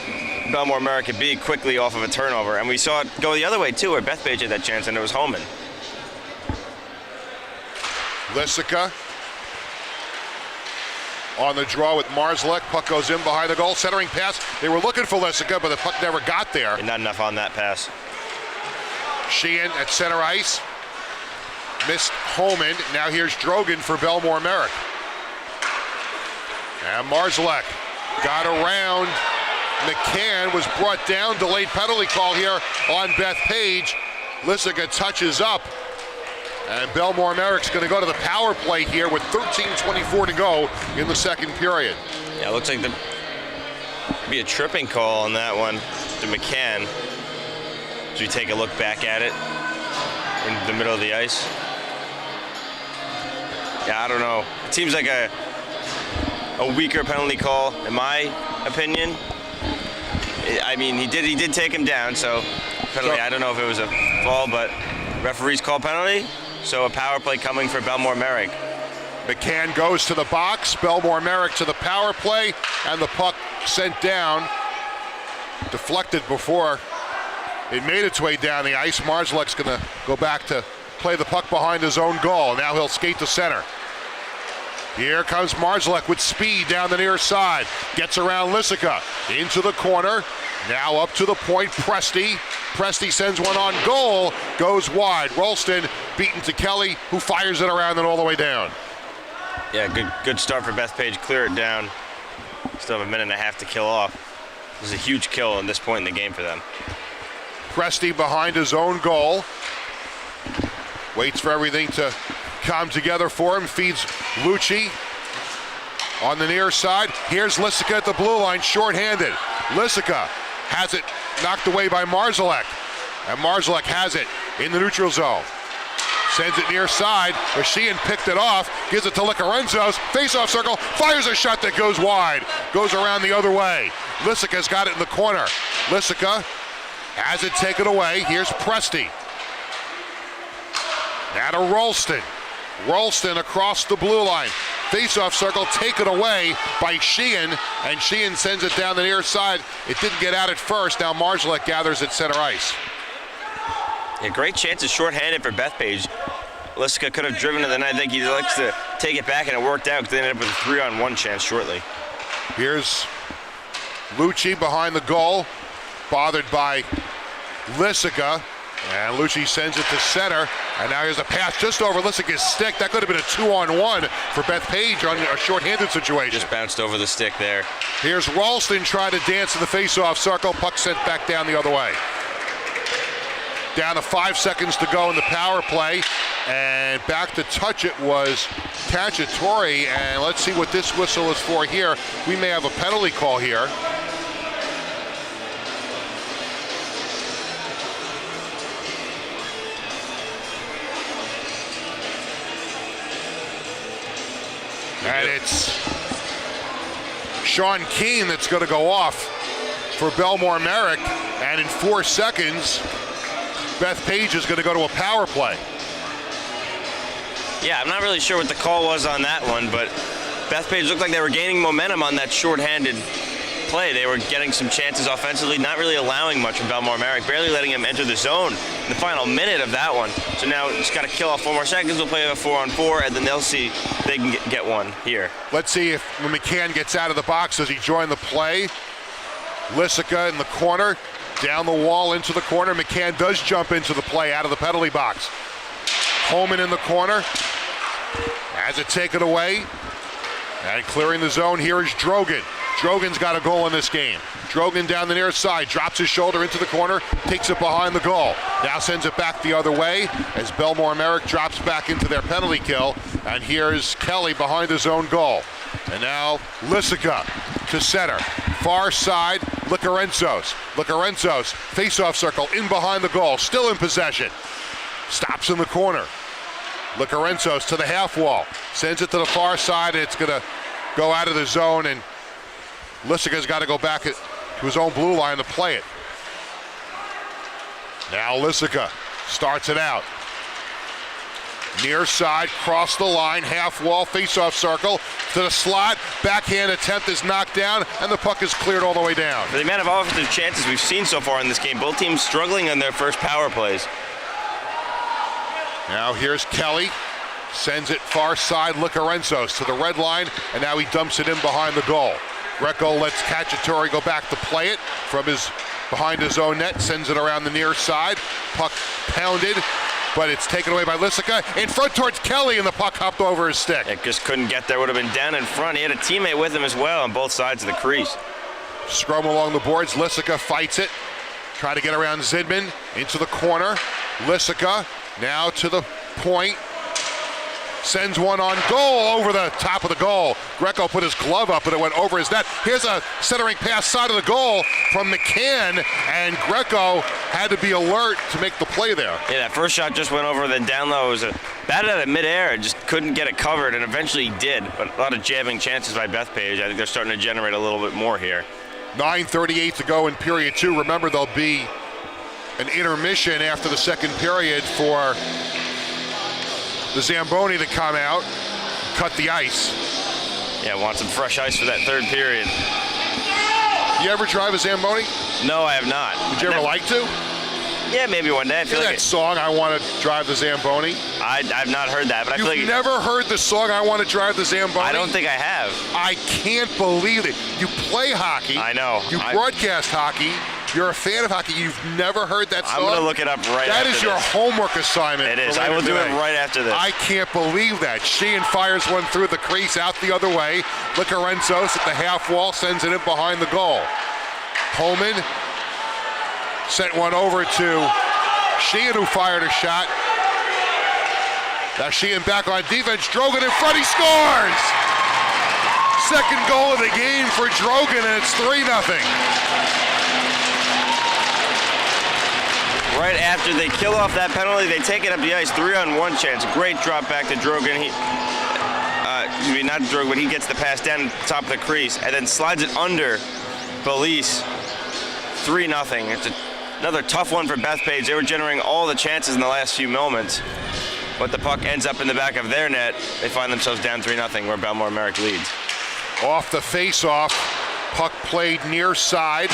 Belmore Merrick could be quickly off of a turnover. And we saw it go the other way, too, where Bethpage had that chance, and it was Holman. Lysica on the draw with Marzlek. Puck goes in behind the goal. Centering pass. They were looking for Lysica, but the puck never got there. And not enough on that pass. Sheehan at center ice. Missed Holman. Now here's Drogan for Belmore Merrick. And Marzlek got around McCann, was brought down. Delayed penalty call here on Bethpage. Lysica touches up. And Belmore Merrick's going to go to the power play here with 13:24 to go in the second period. Yeah, it looks like there'll be a tripping call on that one to McCann. As we take a look back at it in the middle of the ice. Yeah, I don't know. It seems like a weaker penalty call, in my opinion. I mean, he did take him down, so penalty. I don't know if it was a fall, but referees call penalty, so a power play coming for Belmore Merrick. McCann goes to the box. Belmore Merrick to the power play, and the puck sent down, deflected before it made its way down the ice. Marzlek's going to go back to play the puck behind his own goal. Now he'll skate to center. Here comes Marzlek with speed down the near side. Gets around Lysica. Into the corner. Now up to the point, Presti. Presti sends one on goal. Goes wide. Ralston beaten to Kelly, who fires it around and all the way down. Yeah, good start for Bethpage. Clear it down. Still have a minute and a half to kill off. This is a huge kill at this point in the game for them. Presti behind his own goal. Waits for everything to come together for him. Feeds Lucci on the near side. Here's Lysica at the blue line, shorthanded. Lysica has it knocked away by Marzlek. And Marzlek has it in the neutral zone. Sends it near side. Sheehan picked it off. Gives it to Licarenzos. Face-off circle. Fires a shot that goes wide. Goes around the other way. Lysica's got it in the corner. Lysica has it taken away. Here's Presti. Now to Ralston. Ralston across the blue line. faceoff circle taken away by Sheehan, and Sheehan sends it down the near side. It didn't get out at first. Now Marjalek gathers at center ice. Yeah, great chances shorthanded for Bethpage. Liska could have driven to the net. I think he likes to take it back, and it worked out because they ended up with a 3-on-1 chance shortly. Here's Lucci behind the goal, bothered by Lissica, and Lucci sends it to center, and now here's a pass just over Lissica's stick. That could have been a 2-on-1 for Bethpage on a shorthanded situation. Just bounced over the stick there. Here's Ralston trying to dance in the face-off circle. Puck sent back down the other way. Down to 5 seconds to go in the power play, and back to touch it was Cacciatore, and let's see what this whistle is for here. We may have a penalty call here. And it's Sean Keane that's going to go off for Belmore Merrick, and in 4 seconds, Bethpage is going to go to a power play. Yeah, I'm not really sure what the call was on that one, but Bethpage looked like they were gaining momentum on that shorthanded play. They were getting some chances offensively, not really allowing much from Belmore Merrick, barely letting him enter the zone in the final minute of that one. So now just got to kill off 4 more seconds. We'll play a 4-on-4, and then they'll see if they can get one here. Let's see if McCann gets out of the box. Does he join the play? Lissica in the corner, down the wall into the corner. McCann does jump into the play out of the penalty box. Holman in the corner, has it taken away, and clearing the zone here is Drogan. Drogan's got a goal in this game. Drogan down the near side, drops his shoulder into the corner, takes it behind the goal. Now sends it back the other way as Belmore Merrick drops back into their penalty kill. And here's Kelly behind his own goal. And now Lissica to center. Far side, Licarenzos. Licarenzos, face-off circle, in behind the goal, still in possession. Stops in the corner. Licarenzos to the half wall. Sends it to the far side, and it's going to go out of the zone, and Lissica's got to go back to his own blue line to play it. Now Lissica starts it out. Near side, cross the line, half wall, face-off circle, to the slot. Backhand attempt is knocked down, and the puck is cleared all the way down. For the amount of offensive chances we've seen so far in this game, both teams struggling on their first power plays. Now here's Kelly, sends it far side, Licarenzos to the red line, and now he dumps it in behind the goal. Greco lets Cacciatore go back to play it from behind his own net, sends it around the near side. Puck pounded, but it's taken away by Lissica. In front towards Kelly, and the puck hopped over his stick. It just couldn't get there, would have been down in front. He had a teammate with him as well on both sides of the crease. Scrum along the boards, Lissica fights it. Try to get around Zidman into the corner. Lissica now to the point. Sends one on goal over the top of the goal. Greco put his glove up and it went over his net. Here's a centering pass side of the goal from McCann, and Greco had to be alert to make the play there. Yeah, that first shot just went over, then down low. It was batted out of midair, just couldn't get it covered, and eventually he did. But a lot of jabbing chances by Bethpage. I think they're starting to generate a little bit more here. 9:38 to go in period 2. Remember, there'll be an intermission after the second period for the Zamboni to come out, cut the ice. Yeah, want some fresh ice for that third period. You ever drive a Zamboni? No, I have not. Would you ever like to? Yeah, maybe one day. I feel like that song, I Want to Drive the Zamboni? I've not heard that, but I feel like... You've never heard the song, I Want to Drive the Zamboni? I don't think I have. I can't believe it. You play hockey. I know. You broadcast hockey. You're a fan of hockey. You've never heard that song? I'm going to look it up right after this. That is your homework assignment. It is. I will do it right after this. I can't believe that. Sheehan fires one through the crease, out the other way. Licarenzos at the half wall, sends it in behind the goal. Holman sent one over to Sheehan, who fired a shot. Now Sheehan back on defense. Drogan in front. He scores! Second goal of the game for Drogan, and it's 3-0. Right after they kill off that penalty, they take it up the ice, 3-on-1 chance. Great drop back to Drogan. Not Drogan, but he gets the pass down top of the crease and then slides it under Belize. 3-0. It's another tough one for Bethpage. They were generating all the chances in the last few moments. but the puck ends up in the back of their net. They find themselves down 3-0, where Belmore Merrick leads. Off the face-off, puck played near side.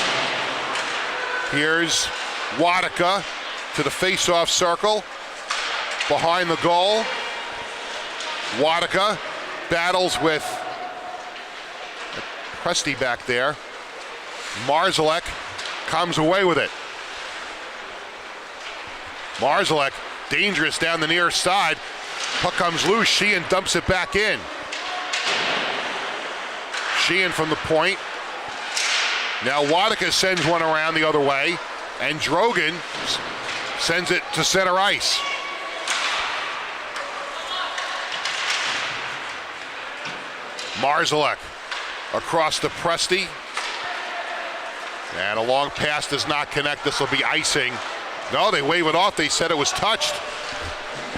Here's Wadika to the face-off circle, behind the goal. Wadika battles with Presty back there. Marzalek comes away with it. Marzalek, dangerous down the near side. Puck comes loose, Sheehan dumps it back in. Sheehan from the point. Now Wadika sends one around the other way, and Drogan sends it to center ice. Marzalek across to Presty. And a long pass does not connect. This will be icing. No, they wave it off. They said it was touched.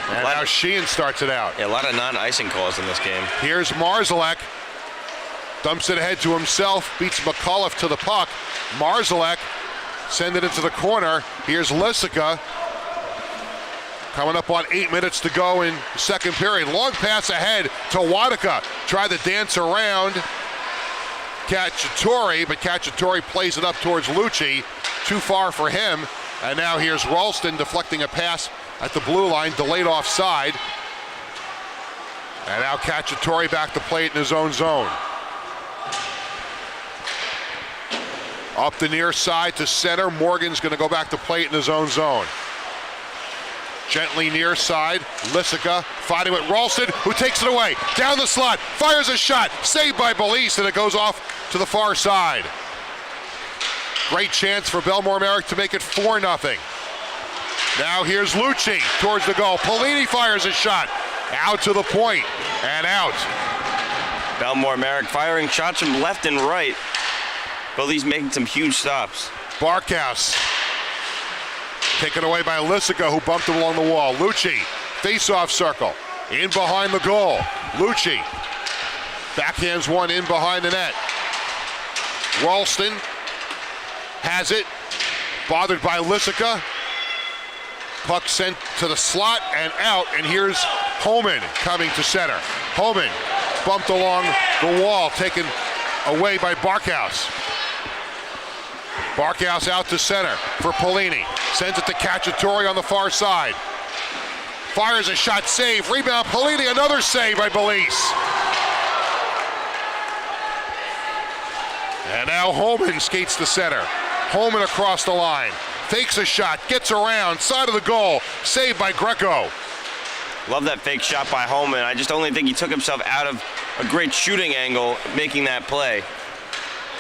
And now Sheehan starts it out. Yeah, a lot of non-icing calls in this game. Here's Marzalek. Dumps it ahead to himself. Beats McAuliffe to the puck. Marzalek send it into the corner. Here's Lissica. Coming up on 8 minutes to go in the second period. Long pass ahead to Wadika. Tried to dance around Cacciatore, but Cacciatore plays it up towards Lucci. Too far for him. And now here's Ralston deflecting a pass at the blue line, delayed offside. And now Cacciatore back to play it in his own zone. Up the near side to center. Morgan's going to go back to play it in his own zone. Gently near side, Lissica fighting with Ralston, who takes it away. Down the slot, fires a shot, saved by Belize, and it goes off to the far side. Great chance for Belmore Merrick to make it 4-0. Now here's Lucci towards the goal. Polini fires a shot, out to the point, and out. Belmore Merrick firing shots from left and right. Belize making some huge stops. Barkhouse taken away by Lissica, who bumped him along the wall. Lucci, face-off circle, in behind the goal. Lucci backhands one in behind the net. Ralston has it, bothered by Lissica. Puck sent to the slot and out, and here's Homan coming to center. Homan bumped along the wall, taken away by Barkhouse. Barkhouse out to center for Polini. Sends it to Cacciatore on the far side. Fires a shot, save, rebound, Polini, another save by Belize. And now Holman skates to center. Holman across the line. Fakes a shot, gets around, side of the goal, saved by Greco. Love that fake shot by Holman. I just only think he took himself out of a great shooting angle making that play.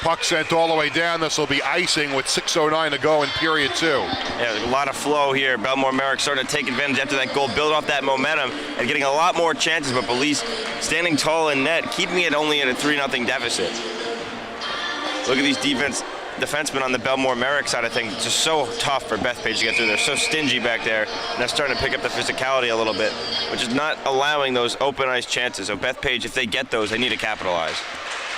Puck sent all the way down. This will be icing with 6:09 to go in period 2. Yeah, a lot of flow here. Belmore Merrick starting to take advantage after that goal, build off that momentum, and getting a lot more chances, but Belize standing tall in net, keeping it only at a 3-0 deficit. Look at these defensemen on the Belmore Merrick side of things. Just so tough for Bethpage to get through. They're so stingy back there, and they're starting to pick up the physicality a little bit, which is not allowing those open ice chances. So Bethpage, if they get those, they need to capitalize.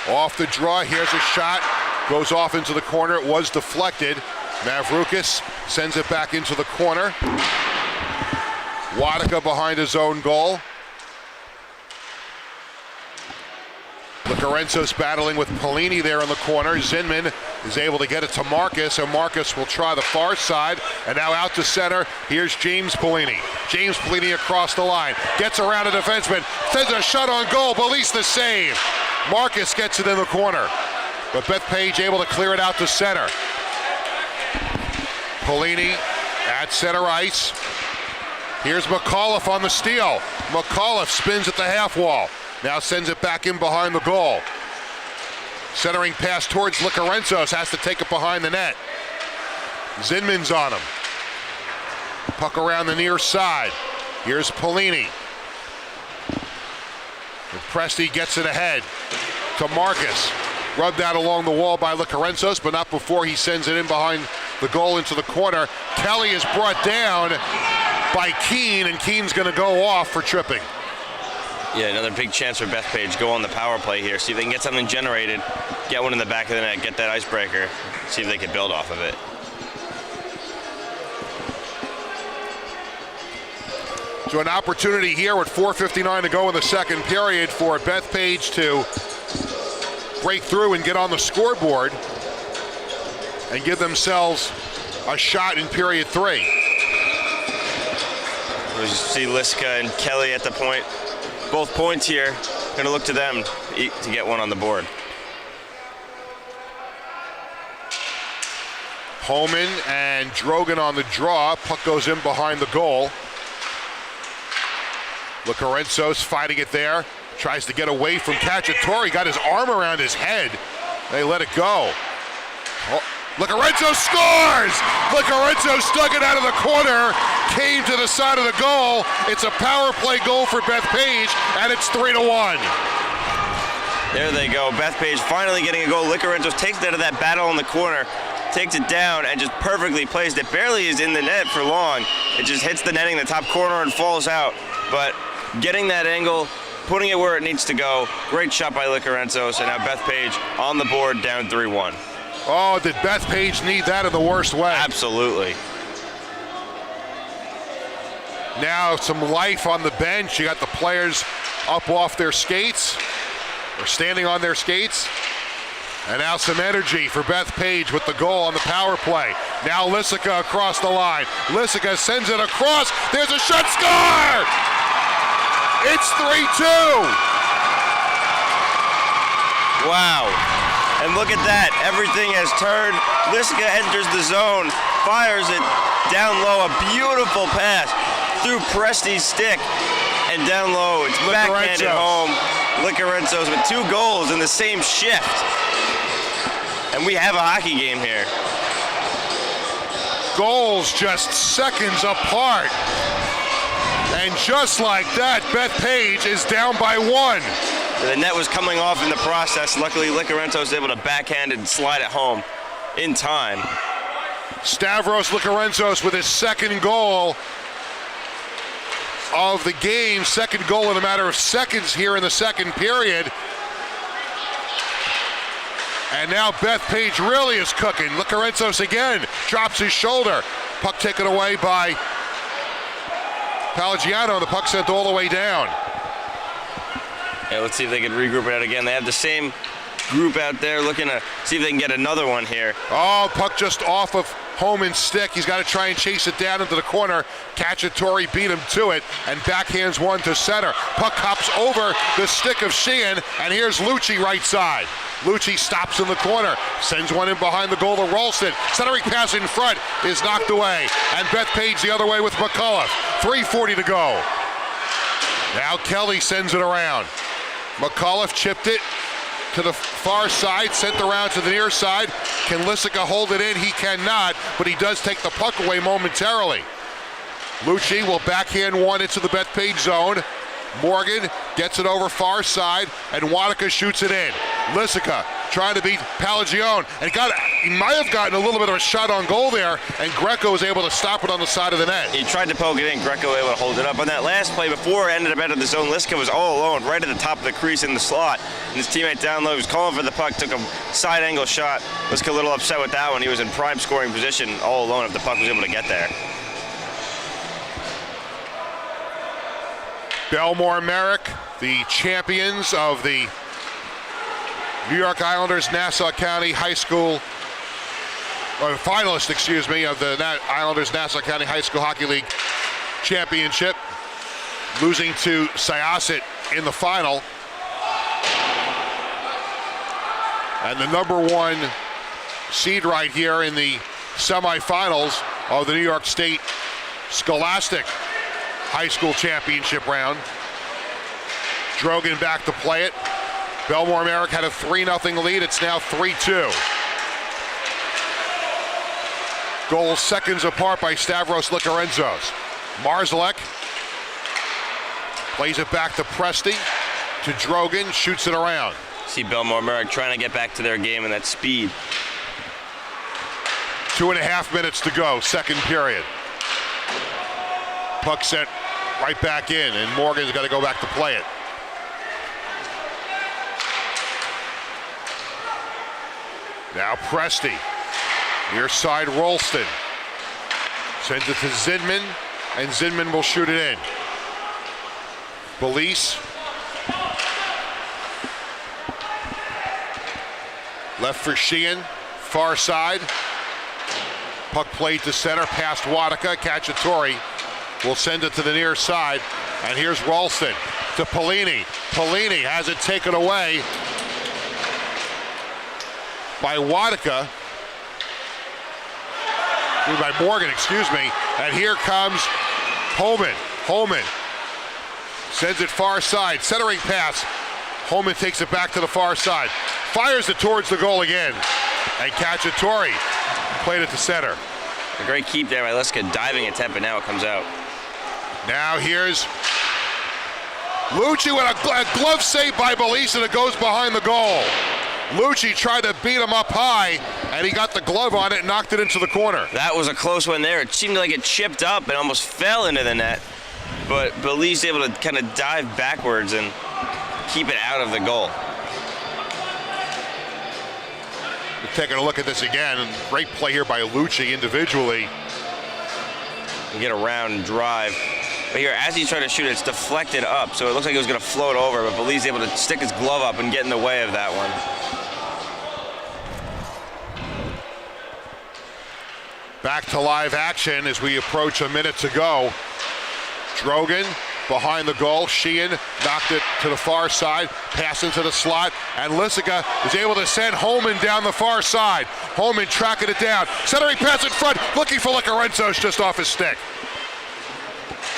Off the draw, here's a shot, goes off into the corner. It was deflected. Mavroukis sends it back into the corner. Wadika behind his own goal. Lorenzo's battling with Polini there in the corner. Zinman is able to get it to Marcus, and Marcus will try the far side, and now out to center. Here's James Polini. James Polini across the line, gets around a defenseman, sends a shot on goal, Belize the save. Marcus gets it in the corner, but Bethpage able to clear it out to center. Polini at center ice. Here's McAuliffe on the steal. McAuliffe spins at the half wall. Now sends it back in behind the goal. Centering pass towards Licarenzos, has to take it behind the net. Zinman's on him. Puck around the near side. Here's Polini. And Presti gets it ahead to Marcus. Rubbed out along the wall by Licarenzos, but not before he sends it in behind the goal into the corner. Kelly is brought down by Keene, and Keene's going to go off for tripping. Yeah, another big chance for Bethpage. Go on the power play here. See if they can get something generated. Get one in the back of the net. Get that icebreaker. See if they can build off of it. So an opportunity here with 4:59 to go in the second period for Bethpage to break through and get on the scoreboard and give themselves a shot in period 3. We see Liska and Kelly at the point. Both points here. Going to look to them to get one on the board. Homan and Drogan on the draw. Puck goes in behind the goal. Lorenzo's fighting it there. Tries to get away from Cacciatore. Got his arm around his head. They let it go. Lorenzo scores! Lorenzo stuck it out of the corner. Came to the side of the goal. It's a power play goal for Bethpage, and it's 3-1. There they go. Bethpage finally getting a goal. Lorenzo takes it out of that battle in the corner. Takes it down and just perfectly placed it. Barely is in the net for long. It just hits the netting, the top corner, and falls out. But getting that angle, putting it where it needs to go. Great shot by Lorenzo. So now Bethpage on the board, down 3-1. Oh, did Bethpage need that in the worst way? Absolutely. Now some life on the bench. You got the players up off their skates, or standing on their skates. And now some energy for Bethpage with the goal on the power play. Now Lissica across the line. Lissica sends it across. There's a shot, score! It's 3-2. Wow. And look at that. Everything has turned. Lissica enters the zone, fires it down low. A beautiful pass through Presti's stick. And down low, it's backhanded home. Lorenzo's with 2 goals in the same shift. And we have a hockey game here. Goals just seconds apart. And just like that, Bethpage is down by 1. The net was coming off in the process. Luckily, Lorenzo was able to backhand it and slide it home in time. Stavros Lorenzo's with his second goal of the game. Second goal in a matter of seconds here in the second period. And now Bethpage really is cooking. Lorenzo's again drops his shoulder. Puck taken away by Palagiano. The puck sent all the way down. Yeah, let's see if they can regroup it out again. They have the same group out there looking to see if they can get another one here. Oh, puck just off of Homan's stick. He's got to try and chase it down into the corner. Cacciatore beat him to it and backhands one to center. Puck hops over the stick of Sheehan, and here's Lucci right side. Lucci stops in the corner, sends one in behind the goal to Ralston. Centering pass in front is knocked away, and Bethpage the other way with McCullough. 3:40 to go. Now Kelly sends it around. McCullough chipped it to the far side, sent around to the near side. Can Lissica hold it in? He cannot, but he does take the puck away momentarily. Lucci will backhand one into the Bethpage zone. Morgan gets it over far side, and Wanaka shoots it in. Lissica trying to beat Palagione, and he might have gotten a little bit of a shot on goal there, and Greco was able to stop it on the side of the net. He tried to poke it in, Greco able to hold it up. On that last play before it ended up out of the zone, Lissica was all alone right at the top of the crease in the slot, and his teammate down low was calling for the puck, took a side angle shot. Lissica a little upset with that one. He was in prime scoring position all alone if the puck was able to get there. Belmore Merrick, the champions of the New York Islanders Nassau County High School, or finalists, excuse me, of the Islanders Nassau County High School Hockey League Championship, losing to Syosset in the final. And the #1 seed right here in the semifinals of the New York State Scholastic High School Championship round. Drogan back to play it. Belmore Merrick had a 3-0 lead. It's now 3-2. Goals seconds apart by Stavros Lorenzo's. Marzalek plays it back to Presti, to Drogan, shoots it around. See Belmore Merrick trying to get back to their game and that speed. 2.5 minutes to go, second period. Puck sent right back in, and Morgan's got to go back to play it. Now Presti, near side Rolston. Sends it to Zinman, and Zinman will shoot it in. Belize. Left for Sheehan, far side. Puck played to center, past Wadika. Cacciatore will send it to the near side. And here's Ralston to Polini. Polini has it taken away by Wadika. By Morgan, excuse me. And here comes Holman. Holman sends it far side. Centering pass. Holman takes it back to the far side. Fires it towards the goal again. And Cacciatore played it to center. A great keep there by Liska, diving attempt, but now it comes out. Now here's Lucci with a glove save by Belize, and it goes behind the goal. Lucci tried to beat him up high, and he got the glove on it and knocked it into the corner. That was a close one there. It seemed like it chipped up and almost fell into the net, but Belize able to kind of dive backwards and keep it out of the goal. We're taking a look at this again, and great play here by Lucci individually. You get around and drive. But here, as he's trying to shoot, it's deflected up, so it looks like it was going to float over, but Belize able to stick his glove up and get in the way of that one. Back to live action as we approach a minute to go. Drogan behind the goal. Sheehan knocked it to the far side, pass into the slot, and Lissica is able to send Holman down the far side. Holman tracking it down. Centering pass in front, looking for Licarenzos just off his stick.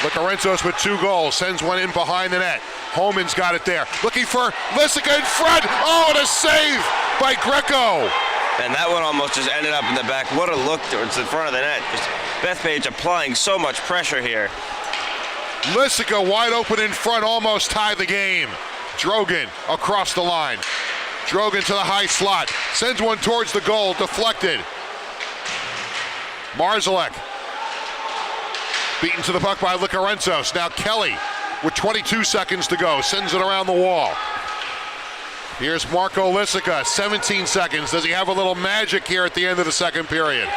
Licarenzos with 2 goals, sends one in behind the net. Holman's got it there. Looking for Lissica in front. Oh, and a save by Greco. And that one almost just ended up in the back. What a look towards the front of the net. Just Bethpage applying so much pressure here. Lissica wide open in front, almost tied the game. Drogan across the line. Drogan to the high slot. Sends one towards the goal, deflected. Marzalek beaten to the puck by Licarenzos. Now Kelly with 22 seconds to go. Sends it around the wall. Here's Marco Lissica, 17 seconds. Does he have a little magic here at the end of the second period?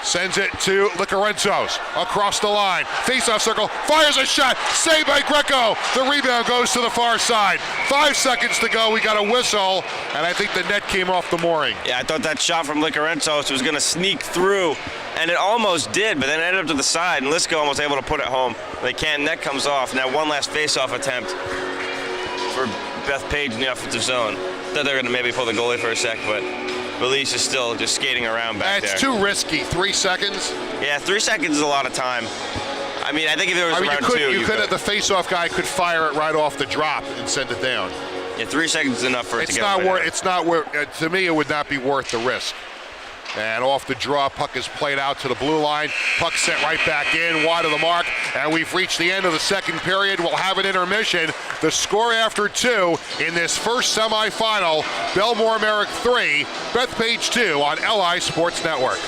Sends it to Licarenzos across the line. Face-off circle, fires a shot, saved by Greco. The rebound goes to the far side. 5 seconds to go, we got a whistle, and I think the net came off the mooring. Yeah, I thought that shot from Licarenzos was going to sneak through, and it almost did, but then it ended up to the side, and Liska almost able to put it home. They can't, net comes off. Now one last face-off attempt for Bethpage in the offensive zone. Thought they were going to maybe pull the goalie for a sec, but Belize is still just skating around back there. It's too risky. 3 seconds. Yeah, 3 seconds is a lot of time. I mean, I think if it was around 2, you could. The face-off guy could fire it right off the drop and send it down. Yeah, 3 seconds is enough for it to get up. It's not worth. To me, it would not be worth the risk. And off the draw, puck is played out to the blue line. Puck sent right back in, wide of the mark. And we've reached the end of the second period. We'll have an intermission. The score after 2 in this first semifinal, Belmore Merrick 3, Bethpage 2 on LI Sports Network.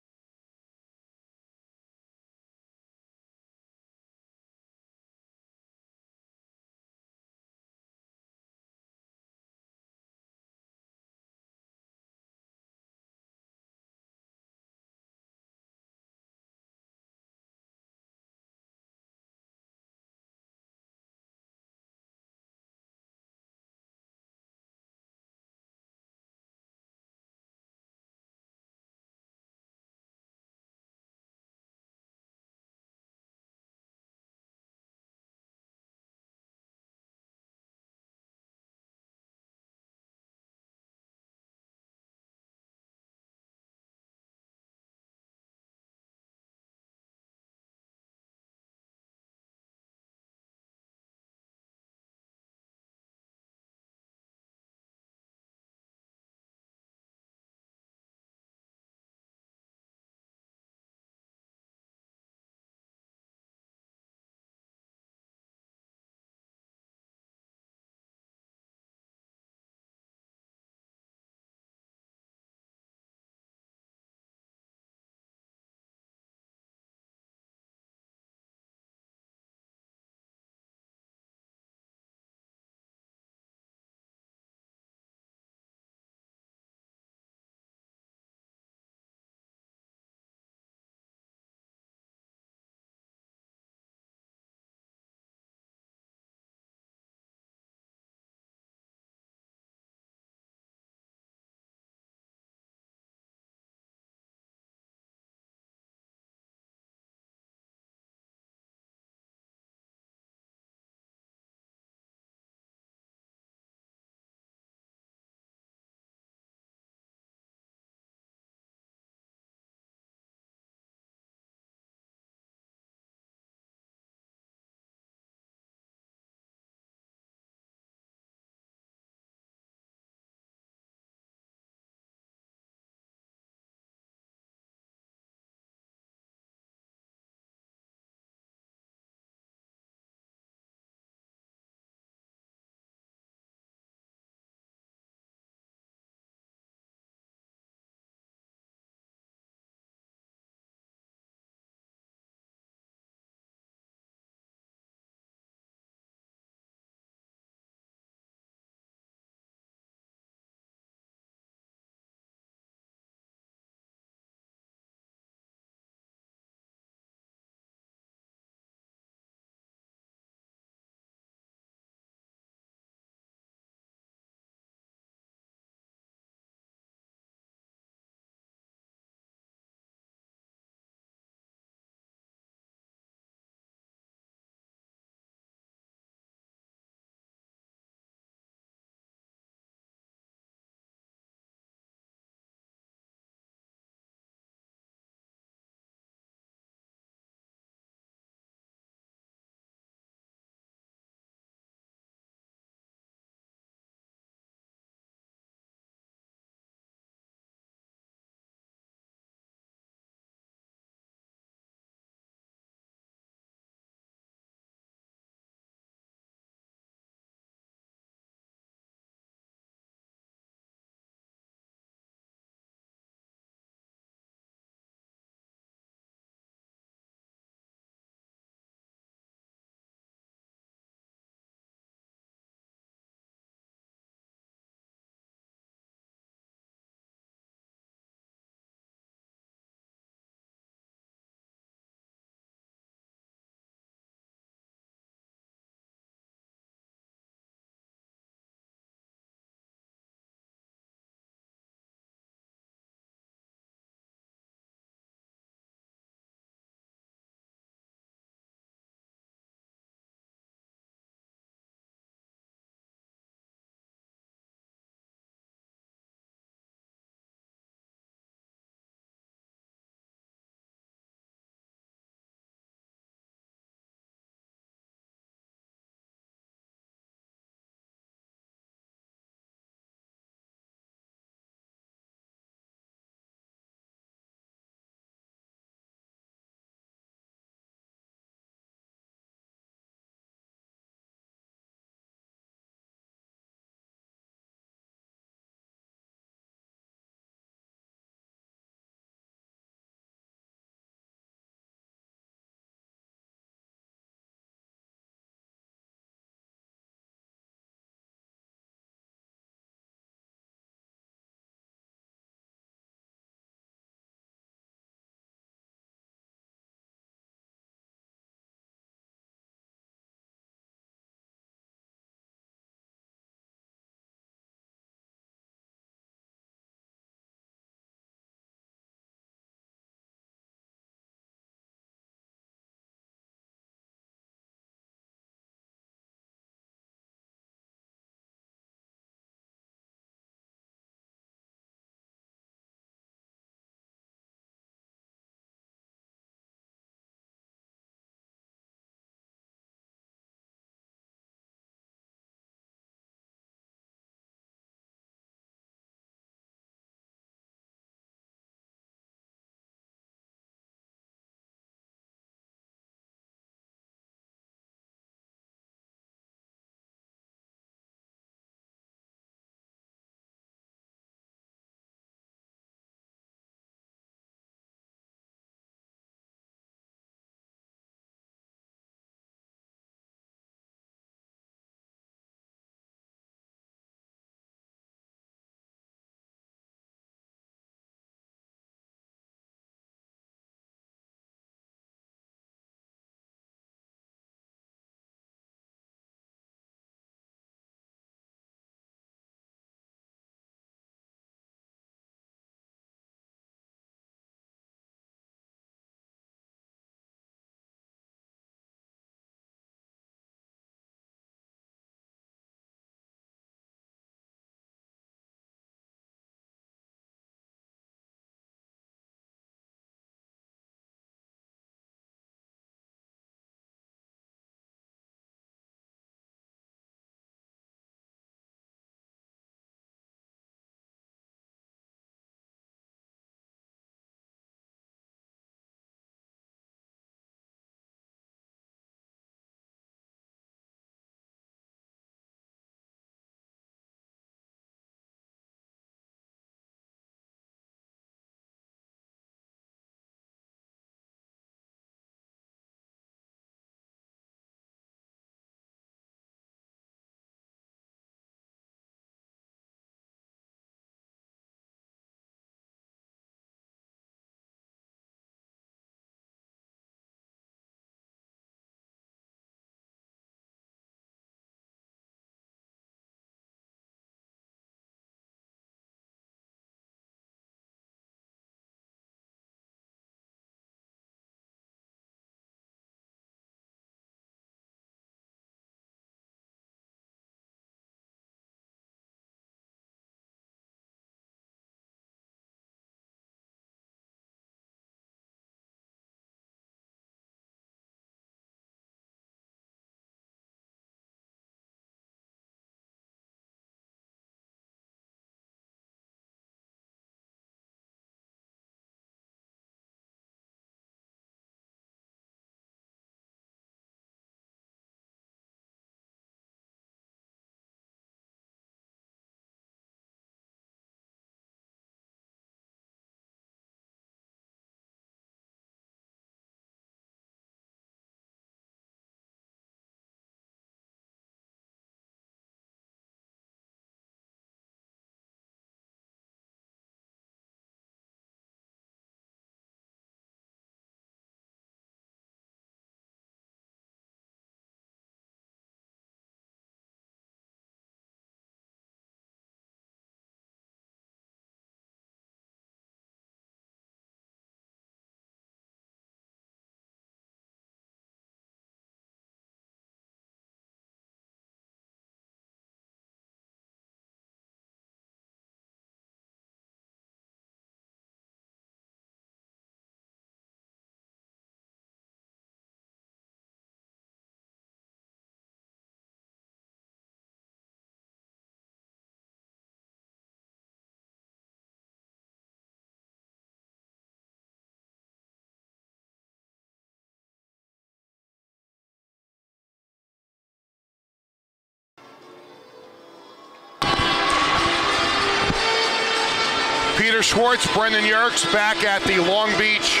Peter Schwartz, Brendan Yerkes back at the Long Beach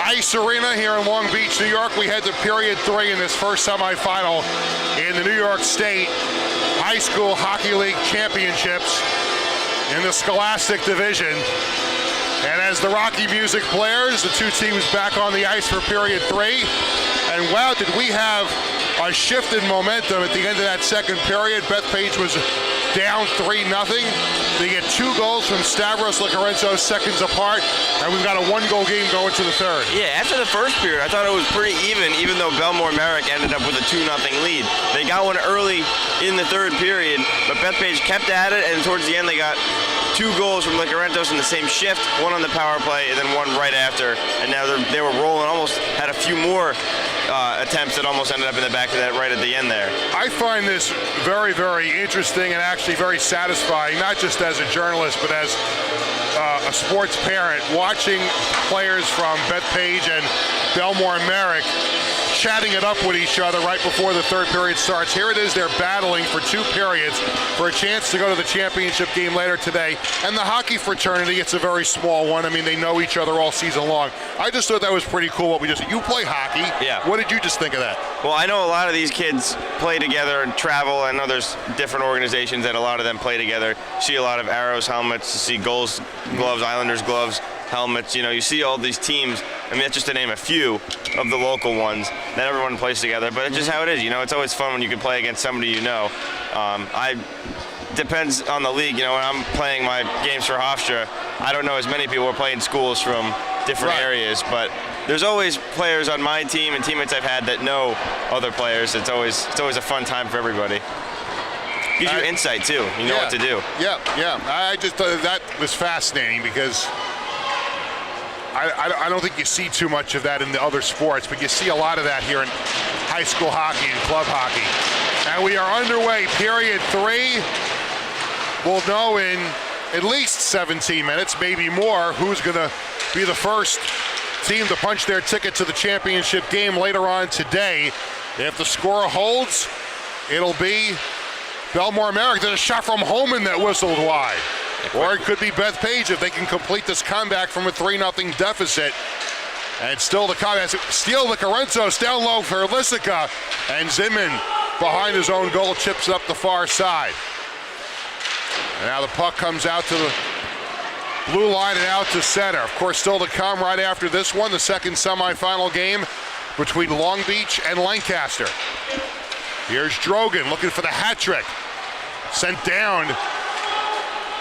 Ice Arena here in Long Beach, New York. We head to period 3 in this first semifinal in the New York State High School Hockey League Championships in the Scholastic Division. And as the Rocky music blares, the two teams back on the ice for period 3. And wow, did we have a shift in momentum at the end of that second period. Bethpage was down 3-0. They get 2 goals from Stavros Lorenzo seconds apart, and we've got a 1-goal game going to the third. Yeah, after the first period, I thought it was pretty even though Belmore Merrick ended up with a 2-0 lead. They got one early in the third period, but Bethpage kept at it, and towards the end they got 2 goals from Licarentos in the same shift, 1 on the power play, and then 1 right after, and now they were rolling, almost had a few more attempts that almost ended up in the back of that right at the end there. I find this very, very interesting and actually very satisfying, not just as a journalist, but as a sports parent, watching players from Bethpage and Belmore Merrick chatting it up with each other right before the third period starts. Here it is, they're battling for 2 periods for a chance to go to the championship game later today. And the hockey fraternity, it's a very small one. I mean, they know each other all season long. I just thought that was pretty cool what we just, you play hockey. Yeah. What did you just think of that? Well, I know a lot of these kids play together and travel. I know there's different organizations that a lot of them play together. You see a lot of Arrows helmets, you see Goals gloves, Islanders gloves, helmets. You know, you see all these teams. I mean, that's just to name a few of the local ones that everyone plays together. But it's just how it is. You know, it's always fun when you can play against somebody you know. Depends on the league. You know, when I'm playing my games for Hofstra, I don't know as many people who are playing schools from different areas, but there's always players on my team and teammates I've had that know other players. It's always a fun time for everybody. Gives you insight too. You know what to do. Yeah. I just thought that was fascinating because I don't think you see too much of that in the other sports, but you see a lot of that here in high school hockey and club hockey. And we are underway, period 3. We'll know in at least 17 minutes, maybe more, who's going to be the first team to punch their ticket to the championship game later on today. If the score holds, it'll be Belmore Merrick. There's a shot from Holman that whistled wide. Or it could be Bethpage if they can complete this comeback from a 3-0 deficit. And still the comeback. Steele Licarentos down low for Lysica. And Zinman behind his own goal chips it up the far side. And now the puck comes out to the blue line and out to center. Of course, still to come right after this one, the second semifinal game between Long Beach and Lancaster. Here's Drogan looking for the hat trick. Sent down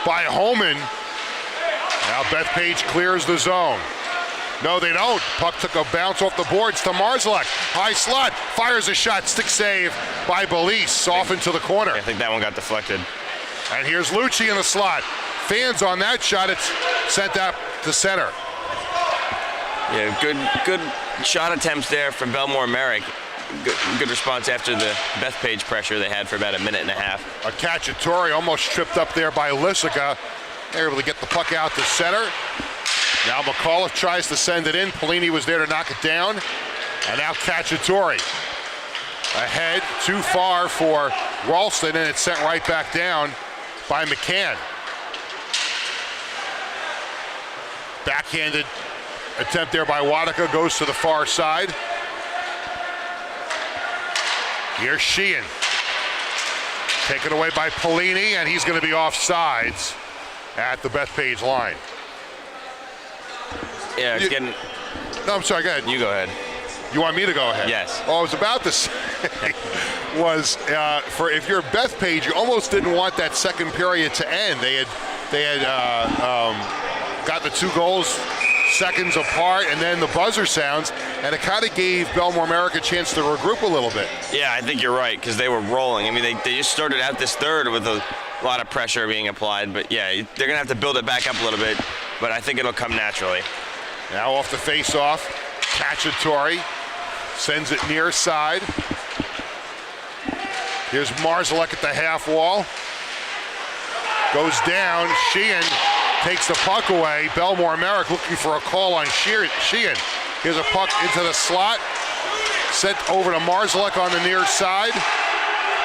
by Holman. Now Bethpage clears the zone. No, they don't. Puck took a bounce off the boards to Marzalek. High slot, fires a shot, stick save by Belize off into the corner. I think that one got deflected. And here's Lucci in the slot. Fans on that shot, it's sent out to center. Yeah, good shot attempts there from Belmore Merrick. Good response after the Bethpage pressure they had for about a minute and a half. A Cacciatore almost tripped up there by Lysica. They're able to get the puck out to center. Now McAuliffe tries to send it in. Polini was there to knock it down. And now Cacciatore. Ahead, too far for Ralston, and it's sent right back down by McCann. Backhanded attempt there by Wadika, goes to the far side. Here's Sheehan. Taken away by Polini, and he's going to be off sides at the Bethpage line. Yeah, it's getting... No, I'm sorry, go ahead. You go ahead. You want me to go ahead? Yes. All I was about to say was, for if you're Bethpage, you almost didn't want that second period to end. They had got the 2 goals seconds apart, and then the buzzer sounds, and it kind of gave Belmore Merrick a chance to regroup a little bit. Yeah, I think you're right, because they were rolling. I mean, they just started out this third with a lot of pressure being applied, but yeah, they're going to have to build it back up a little bit, but I think it'll come naturally. Now off the face-off, Cacciatore sends it near side. Here's Marzalek at the half wall. Goes down, Sheehan takes the puck away. Belmore Merrick looking for a call on Sheehan. Here's a puck into the slot. Sent over to Marzalek on the near side.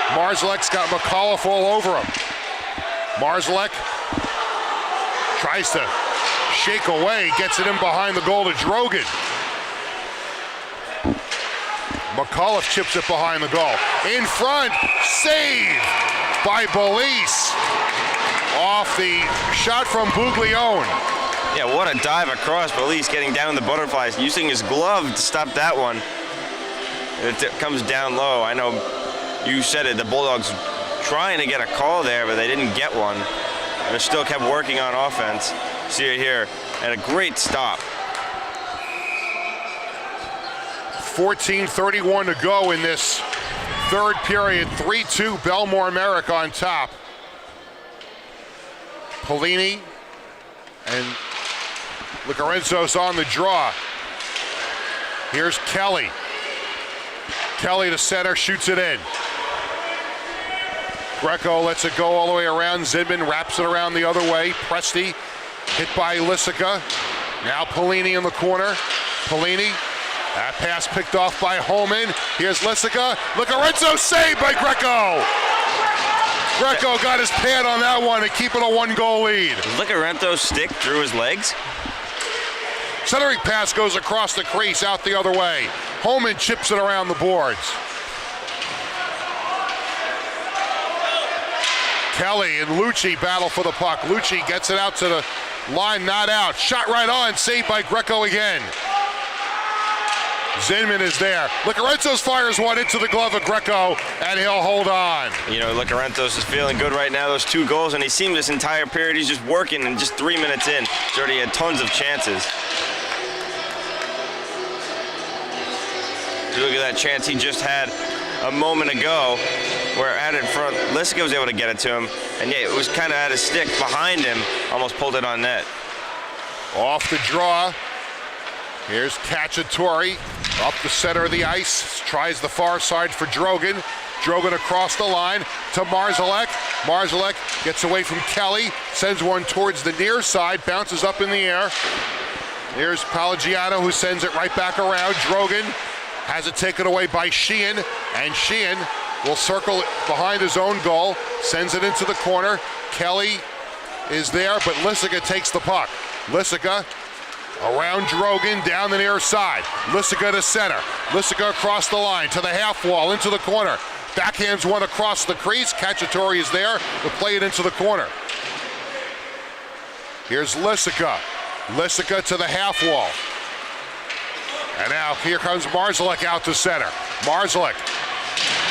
Marzalek's got McAuliffe all over him. Marzalek tries to shake away, gets it in behind the goal to Drogan. McAuliffe chips it behind the goal. In front, save by Belize. Off the shot from Buglione. Yeah, what a dive across. Belize getting down in the butterflies, using his glove to stop that one. It comes down low. I know you said it, the Bulldogs trying to get a call there, but they didn't get one. And they still kept working on offense. See it here, and a great stop. 14:31 to go in this third period. 3-2 Belmore Merrick on top. Polini and Licarenzos on the draw. Here's Kelly. Kelly to center, shoots it in. Greco lets it go all the way around. Zidman wraps it around the other way. Presti hit by Lissica. Now Polini in the corner. Polini. That pass picked off by Holman. Here's Lissica. Licarenzo saved by Greco. Greco got his pad on that one to keep it a 1-goal lead. Does Licarenzo's stick through his legs? Centering pass goes across the crease, out the other way. Holman chips it around the boards. Kelly and Lucci battle for the puck. Lucci gets it out to the line, not out. Shot right on, saved by Greco again. Zinman is there. Licarenzos fires one into the glove of Greco, and he'll hold on. You know, Licarenzos is feeling good right now, those 2 goals, and he seemed this entire period, he's just working, and just 3 minutes in, he's already had tons of chances. If you look at that chance he just had a moment ago, where out in front, Lissica was able to get it to him, and yeah, it was kind of at his stick behind him, almost pulled it on net. Off the draw. Here's Cacciatore up the center of the ice, tries the far side for Drogan. Drogan across the line to Marzalek. Marzalek gets away from Kelly, sends one towards the near side, bounces up in the air. Here's Palagiano, who sends it right back around. Drogan has it taken away by Sheehan, and Sheehan will circle it behind his own goal, sends it into the corner. Kelly is there, but Lissica takes the puck. Lissica around Drogan, down the near side. Lissica to center. Lissica across the line to the half wall, into the corner. Backhands one across the crease. Cacciatore is there to play it into the corner. Here's Lissica. Lissica to the half wall. And now here comes Marzalek out to center. Marzalek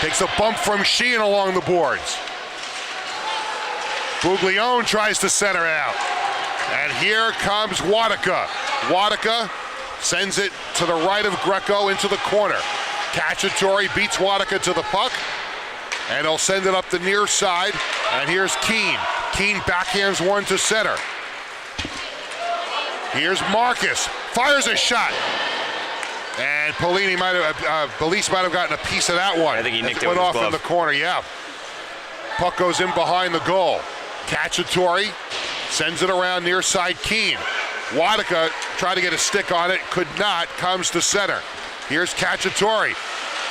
takes a bump from Sheehan along the boards. Buglione tries to center out. And here comes Wadika. Wadika sends it to the right of Greco into the corner. Cacciatore beats Wadika to the puck, and he'll send it up the near side. And here's Keene. Keene backhands one to center. Here's Marcus, fires a shot. And Polini Belize might have gotten a piece of that one. I think he nicked it went with off his glove. in the corner, yeah. Puck goes in behind the goal. Cacciatore sends it around near side Keene. Wadika tried to get a stick on it, could not, comes to center. Here's Cacciatore,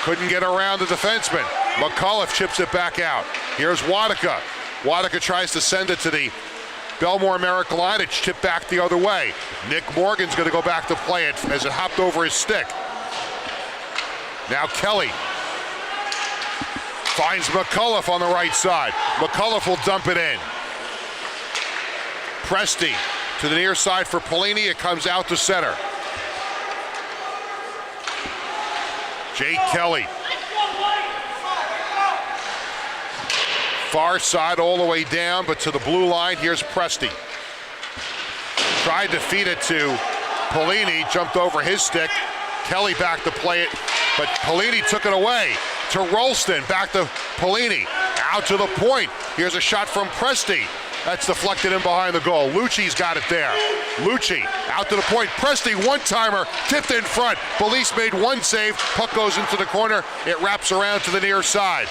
couldn't get around the defenseman. McAuliffe chips it back out. Here's Wadika. Wadika tries to send it to the Belmore Merrick line. It's chipped back the other way. Nick Morgan's going to go back to play it as it hopped over his stick. Now Kelly finds McAuliffe on the right side. McAuliffe will dump it in. Presti to the near side for Polini. It comes out to center. Jake Kelly. Far side all the way down, but to the blue line. Here's Presti. Tried to feed it to Polini, jumped over his stick. Kelly back to play it, but Polini took it away to Rolston. Back to Polini. Out to the point. Here's a shot from Presti. That's deflected in behind the goal. Lucci's got it there. Lucci out to the point. Presti, one-timer, tipped in front. Belize made one save. Puck goes into the corner. It wraps around to the near side.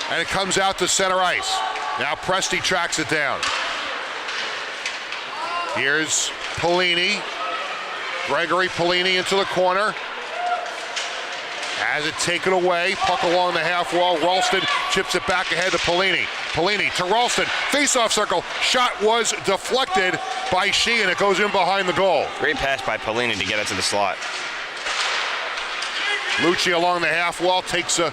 And it comes out to center ice. Now Presti tracks it down. Here's Polini. Gregory Polini into the corner. Has it taken away. Puck along the half wall. Ralston chips it back ahead to Polini. Polini to Ralston. Face-off circle. Shot was deflected by Sheehan. It goes in behind the goal. Great pass by Polini to get it to the slot. Lucci along the half wall takes a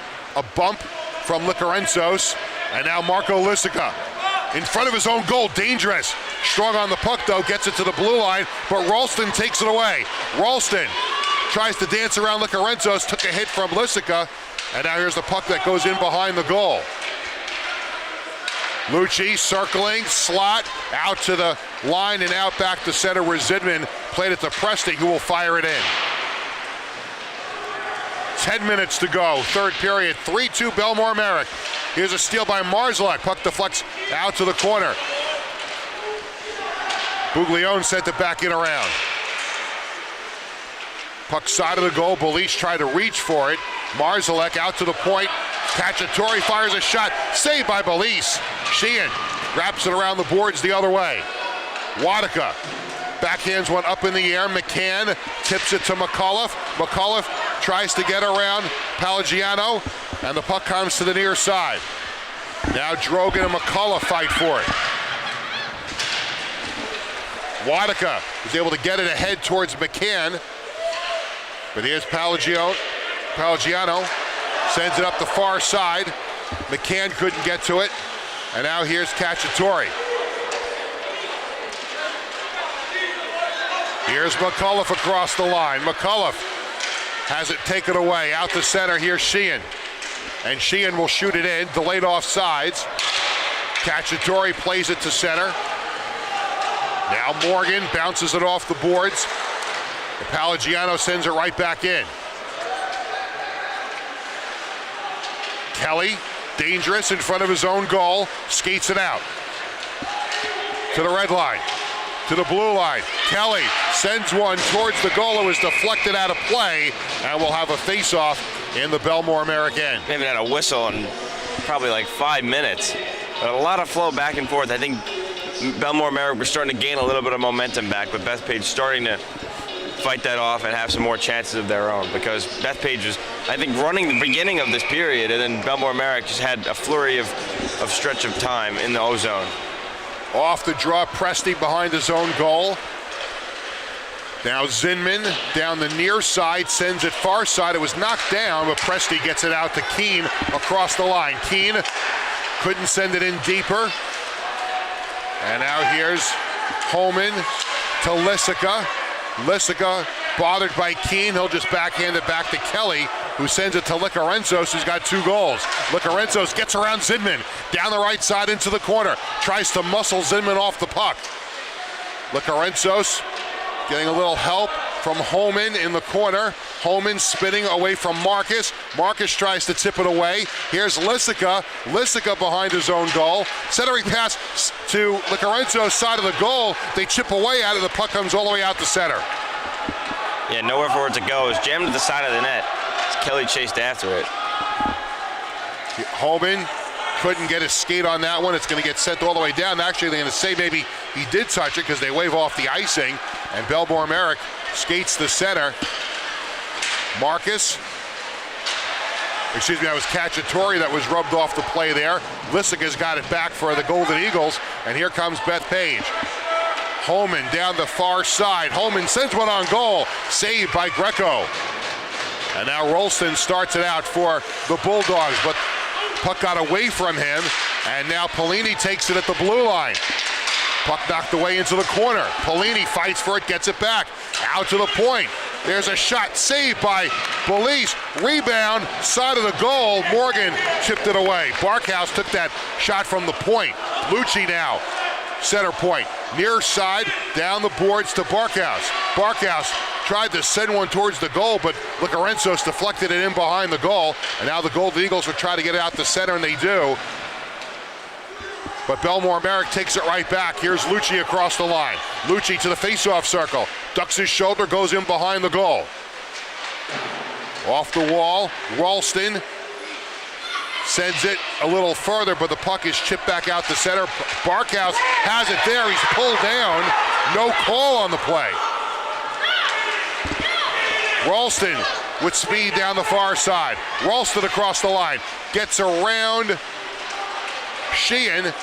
bump from Licarenzos. And now Marco Lissica in front of his own goal. Dangerous. Strong on the puck, though. Gets it to the blue line, but Ralston takes it away. Ralston tries to dance around Licarenzos. Took a hit from Lissica. And now here's the puck that goes in behind the goal. Lucci circling, slot, out to the line and out back to center where Zidman played it to Presti, who will fire it in. 10 minutes to go, third period, 3-2 Belmore Merrick. Here's a steal by Marzalek. Puck deflects out to the corner. Buglione sent it back in around. Puck side of the goal, Belize tried to reach for it. Marzalek out to the point. Cacciatore fires a shot, saved by Belize. Sheehan wraps it around the boards the other way. Wadika backhands one up in the air. McCann tips it to McAuliffe. McAuliffe tries to get around Palagiano, and the puck comes to the near side. Now Drogan and McAuliffe fight for it. Wadika is able to get it ahead towards McCann, but here's Palagiano. Sends it up the far side. McCann couldn't get to it. And now here's Cacciatore. Here's McAuliffe across the line. McAuliffe has it taken away. Out the center, here's Sheehan. And Sheehan will shoot it in. Delayed off sides. Cacciatore plays it to center. Now Morgan bounces it off the boards. Palagiano sends it right back in. Kelly, dangerous in front of his own goal, skates it out. To the red line, to the blue line. Kelly sends one towards the goal. It was deflected out of play, and we'll have a face-off in the Belmore Merrick end. We haven't had a whistle in probably like 5 minutes. But a lot of flow back and forth. I think Belmore Merrick was starting to gain a little bit of momentum back, but Bethpage starting to fight that off and have some more chances of their own, because Bethpage was, I think, running the beginning of this period, and then Belmore Merrick just had a flurry of stretch of time in the O-zone. Off the draw, Presti behind his own goal. Now Zinman down the near side, sends it far side. It was knocked down, but Presti gets it out to Keene across the line. Keene couldn't send it in deeper. And now here's Holman to Lissica. Lissica bothered by Keene. He'll just backhand it back to Kelly, who sends it to Licarenzos, who's got 2 goals. Licarenzos gets around Zidman, down the right side into the corner. Tries to muscle Zidman off the puck. Licarenzos getting a little help from Holman in the corner. Holman spinning away from Marcus. Marcus tries to tip it away. Here's Lissica. Lissica behind his own goal. Centering pass to Licarenzos' side of the goal. They chip away at it. The puck comes all the way out to center. Yeah, nowhere for it to go. It's jammed to the side of the net. Kelly chased after it. Holman couldn't get his skate on that one. It's going to get sent all the way down. Actually, they're going to say maybe he did touch it because they wave off the icing. And Belmore Merrick skates the center. Marcus. Excuse me, that was Cacciatore that was rubbed off the play there. Lissica's got it back for the Golden Eagles. And here comes Bethpage. Holman down the far side. Holman sends one on goal. Saved by Greco. And now Rolston starts it out for the Bulldogs, but puck got away from him, and now Polini takes it at the blue line. Puck knocked away into the corner. Polini fights for it, gets it back. Out to the point. There's a shot saved by Belize. Rebound, side of the goal. Morgan chipped it away. Barkhouse took that shot from the point. Lucci now, center point. Near side, down the boards to Barkhouse. Barkhouse tried to send one towards the goal, but Licarenzos deflected it in behind the goal. And now the Golden Eagles will try to get it out the center, and they do. But Belmore Merrick takes it right back. Here's Lucci across the line. Lucci to the face-off circle. Ducks his shoulder, goes in behind the goal. Off the wall, Ralston sends it a little further, but the puck is chipped back out the center. Barkhouse has it there. He's pulled down. No call on the play. Ralston with speed down the far side. Ralston across the line. Gets around Sheehan.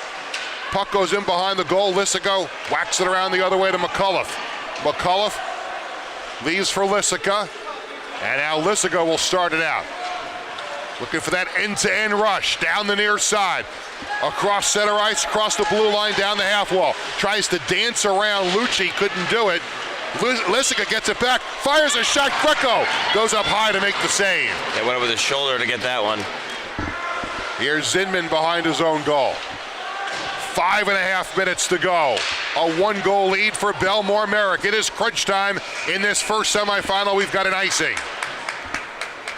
Puck goes in behind the goal. Lysica whacks it around the other way to McCullough. McCullough leaves for Lysica. And now Lysica will start it out. Looking for that end-to-end rush down the near side. Across center ice, across the blue line, down the half wall. Tries to dance around Lucci, couldn't do it. Lysica gets it back, fires a shot. Greco goes up high to make the save. Yeah, went over the shoulder to get that one. Here's Zinman behind his own goal. 5.5 minutes to go. A 1-goal lead for Belmore Merrick. It is crunch time in this first semifinal. We've got an icing.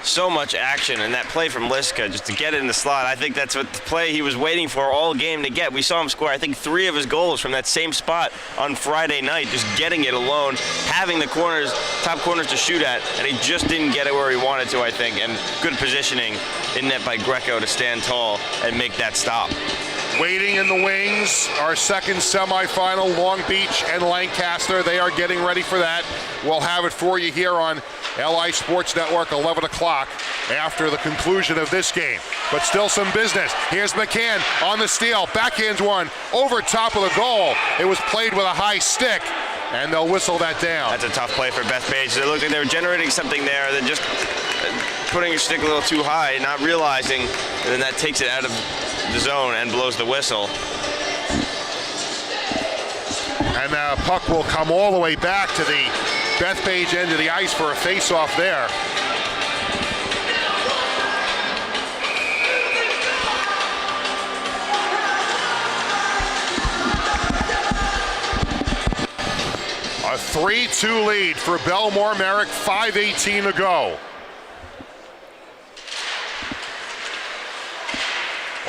So much action, and that play from Lysica just to get it in the slot. I think that's what the play he was waiting for all game to get. We saw him score, I think, 3 of his goals from that same spot on Friday night, just getting it alone, having the corners, top corners to shoot at, and he just didn't get it where he wanted to, I think. And good positioning in net by Greco to stand tall and make that stop. Waiting in the wings, our second semifinal, Long Beach and Lancaster. They are getting ready for that. We'll have it for you here on LI Sports Network, 11 o'clock after the conclusion of this game. But still some business. Here's McCann on the steal. Backhands one over top of the goal. It was played with a high stick, and they'll whistle that down. That's a tough play for Bethpage. It looked like they were generating something there, then just putting your stick a little too high, not realizing, and then that takes it out of the zone and blows the whistle. And the puck will come all the way back to the Bethpage end of the ice for a face-off there. A 3-2 lead for Belmore Merrick, 5:18 to go.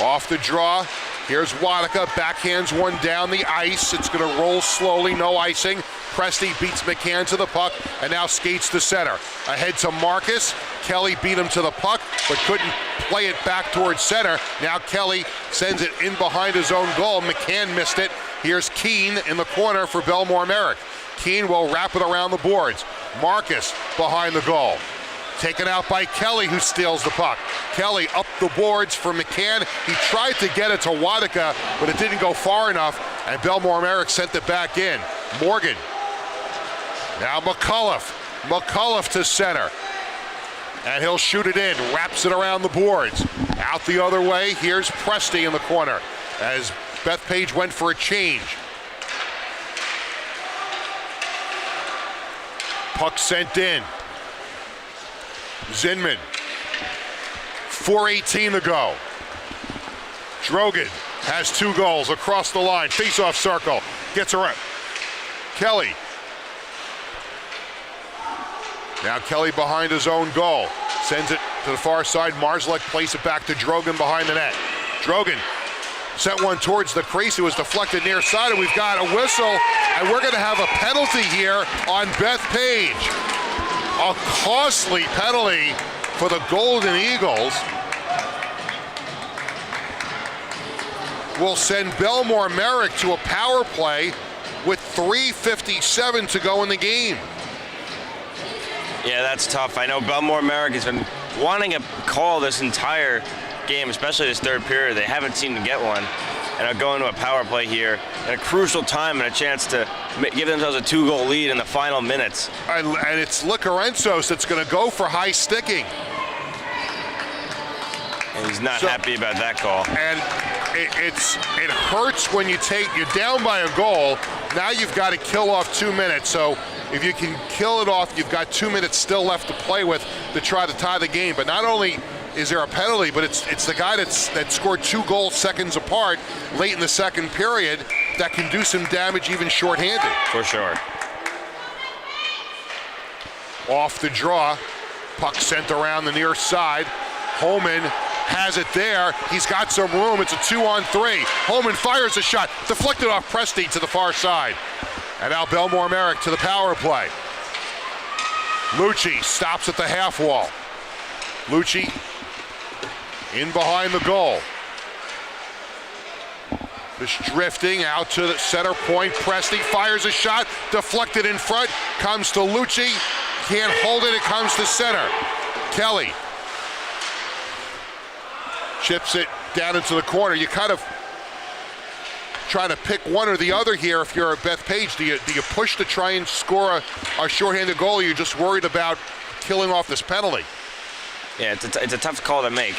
Off the draw, here's Wadika, backhands one down the ice. It's gonna roll slowly, no icing. Presti beats McCann to the puck and now skates to center. Ahead to Marcus. Kelly beat him to the puck, but couldn't play it back towards center. Now Kelly sends it in behind his own goal. McCann missed it. Here's Keene in the corner for Belmore Merrick. Keene will wrap it around the boards. Marcus behind the goal. Taken out by Kelly, who steals the puck. Kelly up the boards for McCann. He tried to get it to Wadika, but it didn't go far enough, and Belmore Merrick sent it back in. Morgan. Now McCullough. McCullough to center. And he'll shoot it in, wraps it around the boards. Out the other way, here's Presti in the corner as Bethpage went for a change. Puck sent in. Zinman. 4:18 to go. Drogan has 2 goals across the line. Face-off circle. Gets around. Kelly. Now Kelly behind his own goal. Sends it to the far side. Marzlek plays it back to Drogan behind the net. Drogan sent one towards the crease. It was deflected near side, and we've got a whistle, and we're going to have a penalty here on Bethpage. A costly penalty for the Golden Eagles. Will send Belmore Merrick to a power play with 3:57 to go in the game. Yeah, that's tough. I know Belmore Merrick has been wanting a call this entire game, especially this third period. They haven't seemed to get one, and are going to a power play here at a crucial time and a chance to give themselves a 2-goal lead in the final minutes. And it's Licarensos that's going to go for high sticking. And he's not happy about that call. And it hurts when you're down by a goal. Now you've got to kill off 2 minutes. So if you can kill it off, you've got 2 minutes still left to play with to try to tie the game. But not only is there a penalty, but it's the guy that scored 2 goals seconds apart late in the second period that can do some damage even shorthanded. For sure. Off the draw, puck sent around the near side. Holman has it there. He's got some room. It's a 2-on-3. Holman fires a shot, deflected off Presti to the far side. And now Belmore Merrick to the power play. Lucci stops at the half wall. Lucci in behind the goal. Just drifting out to the center point. Presti fires a shot, deflected in front, comes to Lucci. Can't hold it, it comes to center. Kelly chips it down into the corner. You kind of try to pick one or the other here if you're Beth Page. Do you push to try and score a shorthanded goal, or you're just worried about killing off this penalty? Yeah, it's a tough call to make.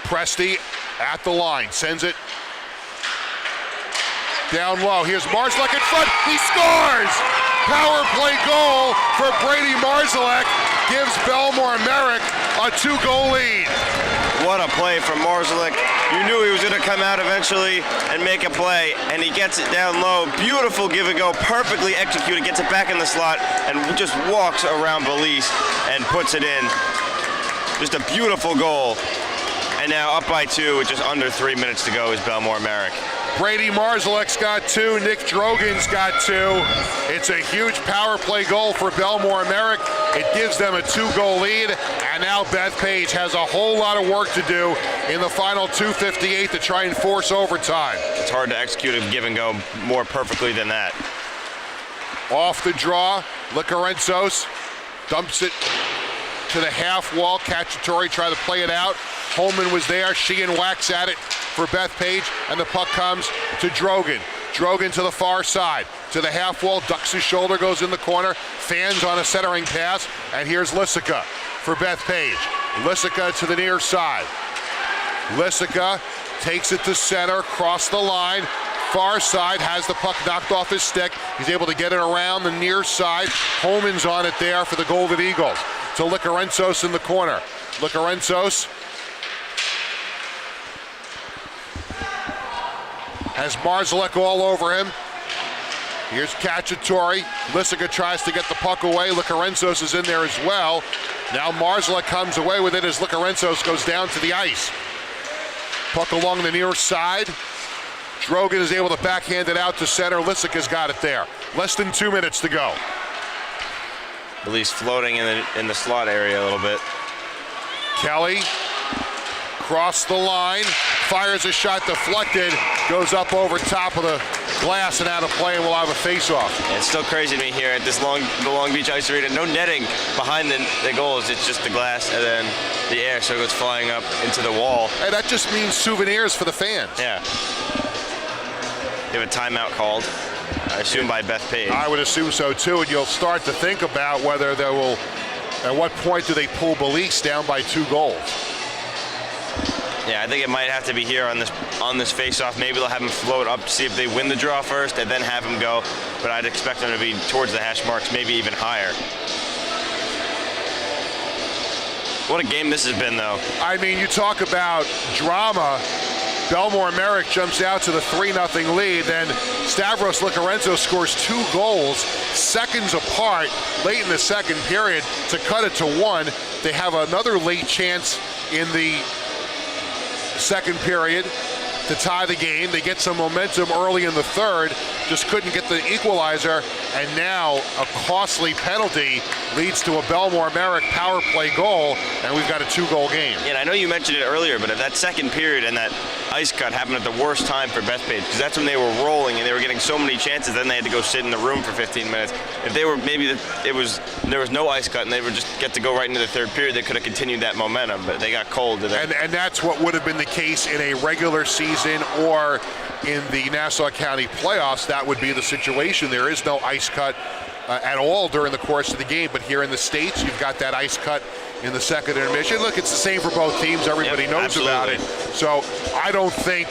Presti at the line, sends it down low. Here's Marszalek in front. He scores! Power play goal for Brady Marszalek gives Belmore Merrick a 2-goal lead. What a play from Marszalek. You knew he was going to come out eventually and make a play, and he gets it down low. Beautiful give and go, perfectly executed, gets it back in the slot, and just walks around Belize and puts it in. Just a beautiful goal. And now up by 2 with just under 3 minutes to go is Belmore Merrick. Brady Marszalek's got 2, Nick Drogan's got 2. It's a huge power play goal for Belmore Merrick. It gives them a 2-goal lead, and now Beth Page has a whole lot of work to do in the final 2:58 to try and force overtime. It's hard to execute a give and go more perfectly than that. Off the draw, Licarenzos dumps it to the half wall. Cacciatore tried to play it out. Holman was there. Sheehan whacks at it for Beth Page, and the puck comes to Drogan. Drogan to the far side, to the half wall, ducks his shoulder, goes in the corner, fans on a centering pass, and here's Lissica for Beth Page. Lissica to the near side. Lissica takes it to center, cross the line, far side, has the puck knocked off his stick. He's able to get it around the near side. Holman's on it there for the Golden Eagles. To Licarenzos in the corner. Licarenzos has Marszalek all over him. Here's Cacciatore. Lissica tries to get the puck away. Licarenzos is in there as well. Now Marszalek comes away with it as Licarenzos goes down to the ice. Puck along the near side. Drogan is able to backhand it out to center. Lissica's got it there. Less than 2 minutes to go. At least floating in the slot area a little bit. Kelly, cross the line, fires a shot deflected, goes up over top of the glass and out of play, and we'll have a face-off. Yeah, it's still crazy to me here at the Long Beach Ice Arena. No netting behind the goals. It's just the glass and then the air, so it goes flying up into the wall. And that just means souvenirs for the fans. Yeah. You have a timeout called, I assume by Beth Page. I would assume so too, and you'll start to think about whether there will, at what point do they pull Belize down by 2 goals? Yeah, I think it might have to be here on this face-off. Maybe they'll have him float up to see if they win the draw first and then have him go. But I'd expect them to be towards the hash marks, maybe even higher. What a game this has been, though. I mean, you talk about drama. Belmore Merrick jumps out to the 3-0 lead. Then Stavros Licarenzos scores 2 goals, seconds apart, late in the second period to cut it to 1. They have another late chance in the second period to tie the game. They get some momentum early in the third, just couldn't get the equalizer, and now a costly penalty leads to a Belmore Merrick power play goal, and we've got a 2-goal game. Yeah, and I know you mentioned it earlier, but if that second period and that ice cut happened at the worst time for Beth Page, because that's when they were rolling and they were getting so many chances, then they had to go sit in the room for 15 minutes. If they were, there was no ice cut and they would just get to go right into the third period, they could have continued that momentum, but they got cold. And that's what would have been the case in a regular season or in the Nassau County playoffs. That would be the situation. There is no ice cut at all during the course of the game, but here in the States, you've got that ice cut in the second intermission. Look, it's the same for both teams. Everybody knows about it. So I don't think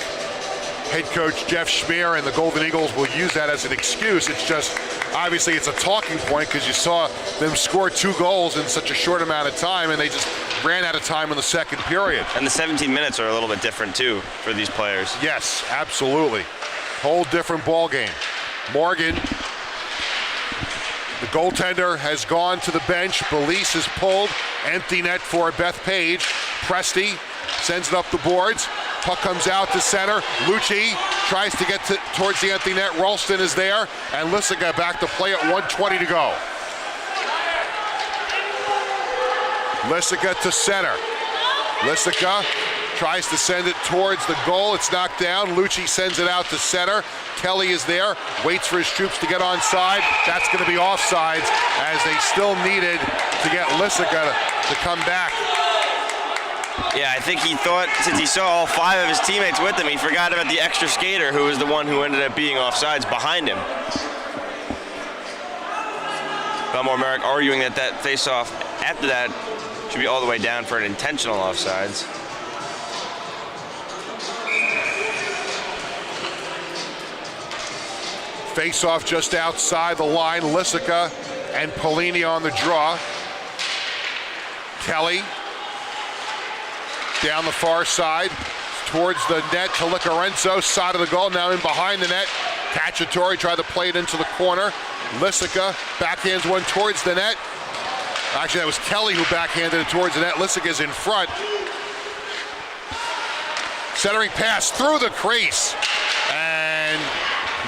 head coach Jeff Schmier and the Golden Eagles will use that as an excuse. It's just, obviously it's a talking point because you saw them score 2 goals in such a short amount of time, and they just ran out of time in the second period. And the 17 minutes are a little bit different too for these players. Yes, absolutely. Whole different ball game. Morgan, the goaltender, has gone to the bench. Belize is pulled. Empty net for Beth Page. Presti sends it up the boards. Puck comes out to center. Lucci tries to get towards the empty net. Ralston is there, and Lissica back to play at 1:20 to go. Lissica to center. Lissica tries to send it towards the goal. It's knocked down. Lucci sends it out to center. Kelly is there, waits for his troops to get onside. That's going to be offsides as they still needed to get Lissica to come back. Yeah, I think he thought, since he saw all 5 of his teammates with him, he forgot about the extra skater who was the one who ended up being offsides behind him. Belmore Merrick arguing that that face-off after that should be all the way down for an intentional offsides. Face-off just outside the line. Lissica and Polini on the draw. Kelly down the far side towards the net to Licarenzo, side of the goal, now in behind the net. Cacciatore tried to play it into the corner. Lissica backhands one towards the net. Actually, that was Kelly who backhanded it towards the net. Lissica's in front. Centering pass through the crease. And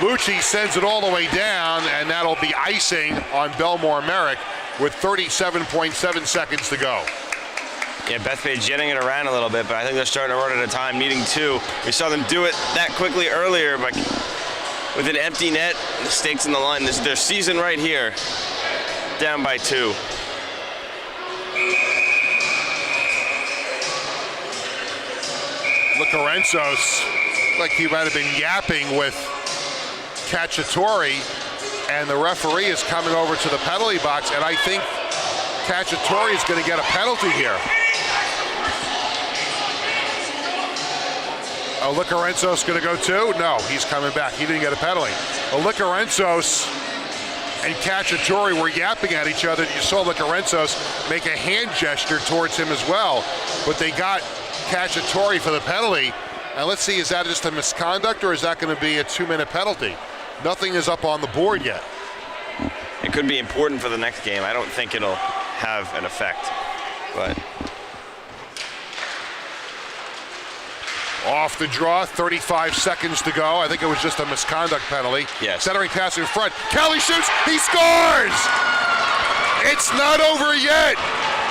Lucci sends it all the way down, and that'll be icing on Belmore Merrick with 37.7 seconds to go. Yeah, Bethpage jetting it around a little bit, but I think they're starting to run at a time, needing 2. We saw them do it that quickly earlier, but with an empty net, the stakes in the line. This is their season right here, down by 2. Licarenzo, like he might have been yapping with Cacciatore, and the referee is coming over to the penalty box, and I think Cacciatore is going to get a penalty here. Oh, Licarenzos going to go too? No, he's coming back. He didn't get a penalty. Well, Licarenzos and Cacciatore were yapping at each other. You saw Licarenzos make a hand gesture towards him as well, but they got Cacciatore for the penalty. And let's see, is that just a misconduct or is that going to be a 2-minute penalty? Nothing is up on the board yet. It could be important for the next game. I don't think it'll have an effect, but. Off the draw, 35 seconds to go. I think it was just a misconduct penalty. Yes. Centering pass in front. Kelly shoots, he scores! It's not over yet.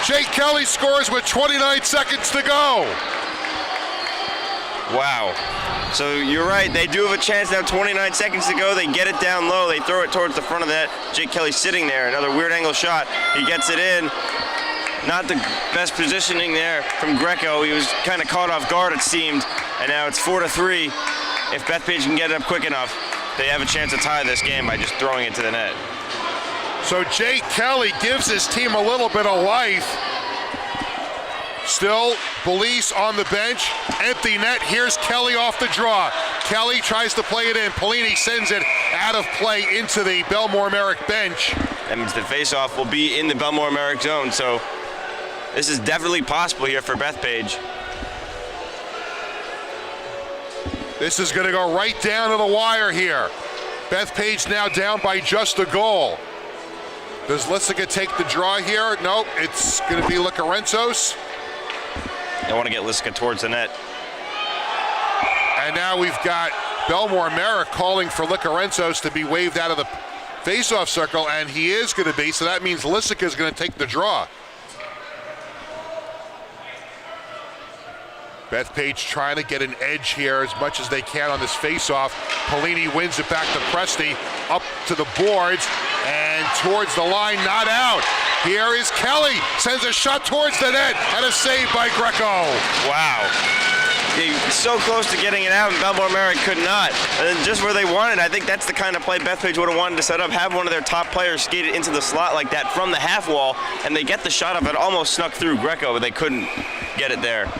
Jake Kelly scores with 29 seconds to go. Wow. So you're right, they do have a chance now, 29 seconds to go. They get it down low, they throw it towards the front of the net. Jake Kelly sitting there, another weird angle shot. He gets it in. Not the best positioning there from Greco. He was kind of caught off guard, it seemed. And now it's 4-3. If Bethpage can get it up quick enough, they have a chance to tie this game by just throwing it to the net. So Jake Kelly gives his team a little bit of life. Still, Belize on the bench, empty net. Here's Kelly off the draw. Kelly tries to play it in. Polini sends it out of play into the Belmore Merrick bench. That means the face-off will be in the Belmore Merrick zone, so this is definitely possible here for Bethpage. This is going to go right down to the wire here. Bethpage now down by just a goal. Does Lissica take the draw here? Nope, it's going to be Licarenzos. They want to get Lissica towards the net. And now we've got Belmore Merrick calling for Licarenzos to be waved out of the face-off circle, and he is going to be, so that means Lissica is going to take the draw. Bethpage trying to get an edge here as much as they can on this face-off. Polini wins it back to Presti, up to the boards, and towards the line, not out. Here is Kelly, sends a shot towards the net, and a save by Greco. Wow. So close to getting it out, and Belmore Merrick could not. And then just where they wanted, I think that's the kind of play Bethpage would have wanted to set up, have one of their top players skate it into the slot like that from the half wall, and they get the shot up. It almost snuck through Greco, but they couldn't get it there.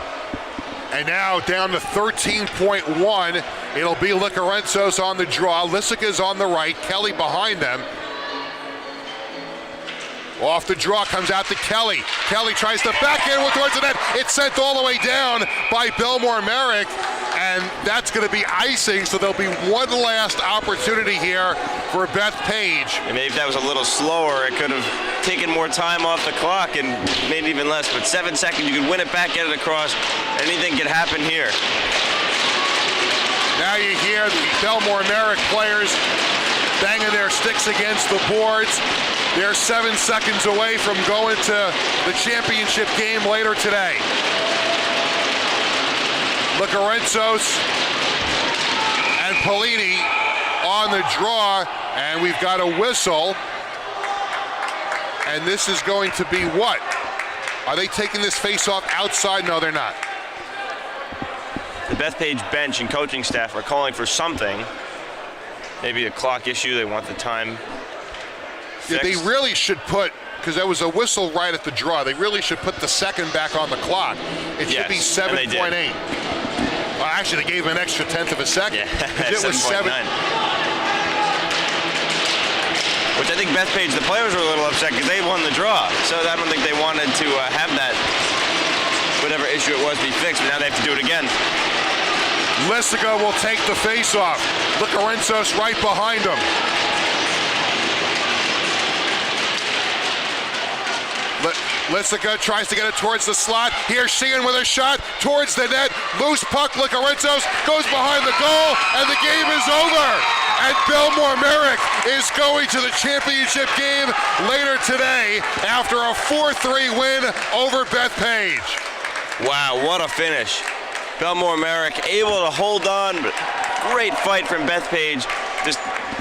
And now down to 13.1. It'll be Licarenzos on the draw. Lissica's on the right, Kelly behind them. Off the draw, comes out to Kelly. Kelly tries to backhand towards the net. It's sent all the way down by Belmore Merrick, and that's going to be icing, so there'll be one last opportunity here for Bethpage. And maybe if that was a little slower, it could have taken more time off the clock and made it even less, but 7 seconds, you can win it back, get it across. Anything could happen here. Now you hear the Belmore Merrick players banging their sticks against the boards. They're 7 seconds away from going to the championship game later today. Licorensos and Polini on the draw, and we've got a whistle. And this is going to be what? Are they taking this face-off outside? No, they're not. The Bethpage bench and coaching staff are calling for something. Maybe a clock issue. They want the time fixed. Yeah, they really should put, because there was a whistle right at the draw, they really should put the second back on the clock. It should be 7.8. Well, actually, they gave him an extra tenth of a second. Yeah, it was 7. Which I think Bethpage, the players were a little upset because they won the draw. So I don't think they wanted to have that, whatever issue it was, be fixed, but now they have to do it again. Lissica will take the face-off. Licorensos right behind him. Lissica tries to get it towards the slot. Here's Sheehan with a shot towards the net. Loose puck. Licorensos goes behind the goal, and the game is over. And Belmore Merrick is going to the championship game later today after a 4-3 win over Bethpage. Wow, what a finish. Belmore Merrick able to hold on, but great fight from Bethpage, just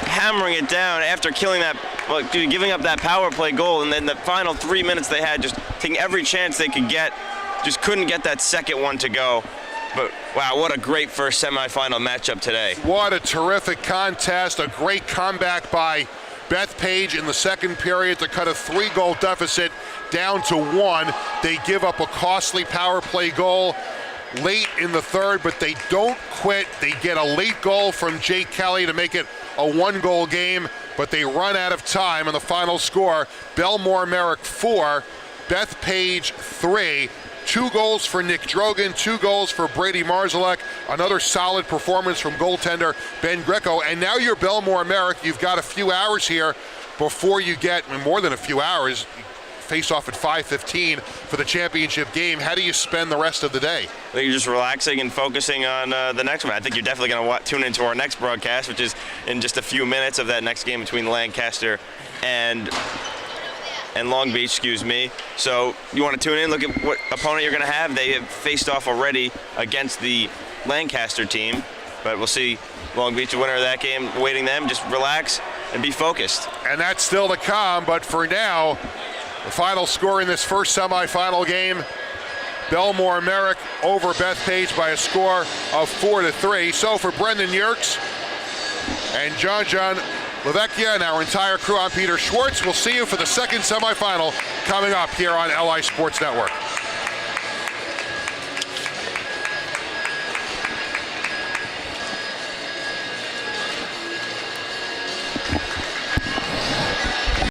hammering it down after killing that, well, giving up that power play goal, and then the final 3 minutes they had, just taking every chance they could get, just couldn't get that second one to go. But wow, what a great first semifinal matchup today. What a terrific contest, a great comeback by Bethpage in the second period to cut a 3-goal deficit down to 1. They give up a costly power play goal late in the third, but they don't quit. They get a late goal from Jake Kelly to make it a 1-goal game, but they run out of time, and the final score, Belmore Merrick 4, Bethpage 3. 2 goals for Nick Drogan, 2 goals for Brady Marzalek, another solid performance from goaltender Ben Greco, and now you're Belmore Merrick. You've got a few hours here before you get, more than a few hours, face off at 5:15 for the championship game. How do you spend the rest of the day? I think you're just relaxing and focusing on the next one. I think you're definitely going to tune into our next broadcast, which is in just a few minutes of that next game between Lancaster and Long Beach, excuse me. So you want to tune in, look at what opponent you're going to have. They have faced off already against the Lancaster team, but we'll see Long Beach, the winner of that game, awaiting them. Just relax and be focused. And that's still to come, but for now, the final score in this first semifinal game, Belmore Merrick over Bethpage by a score of 4-3. So for Brendan Yerkes and John LaVecchia and our entire crew, I'm Peter Schwartz. We'll see you for the second semifinal coming up here on LI Sports Network.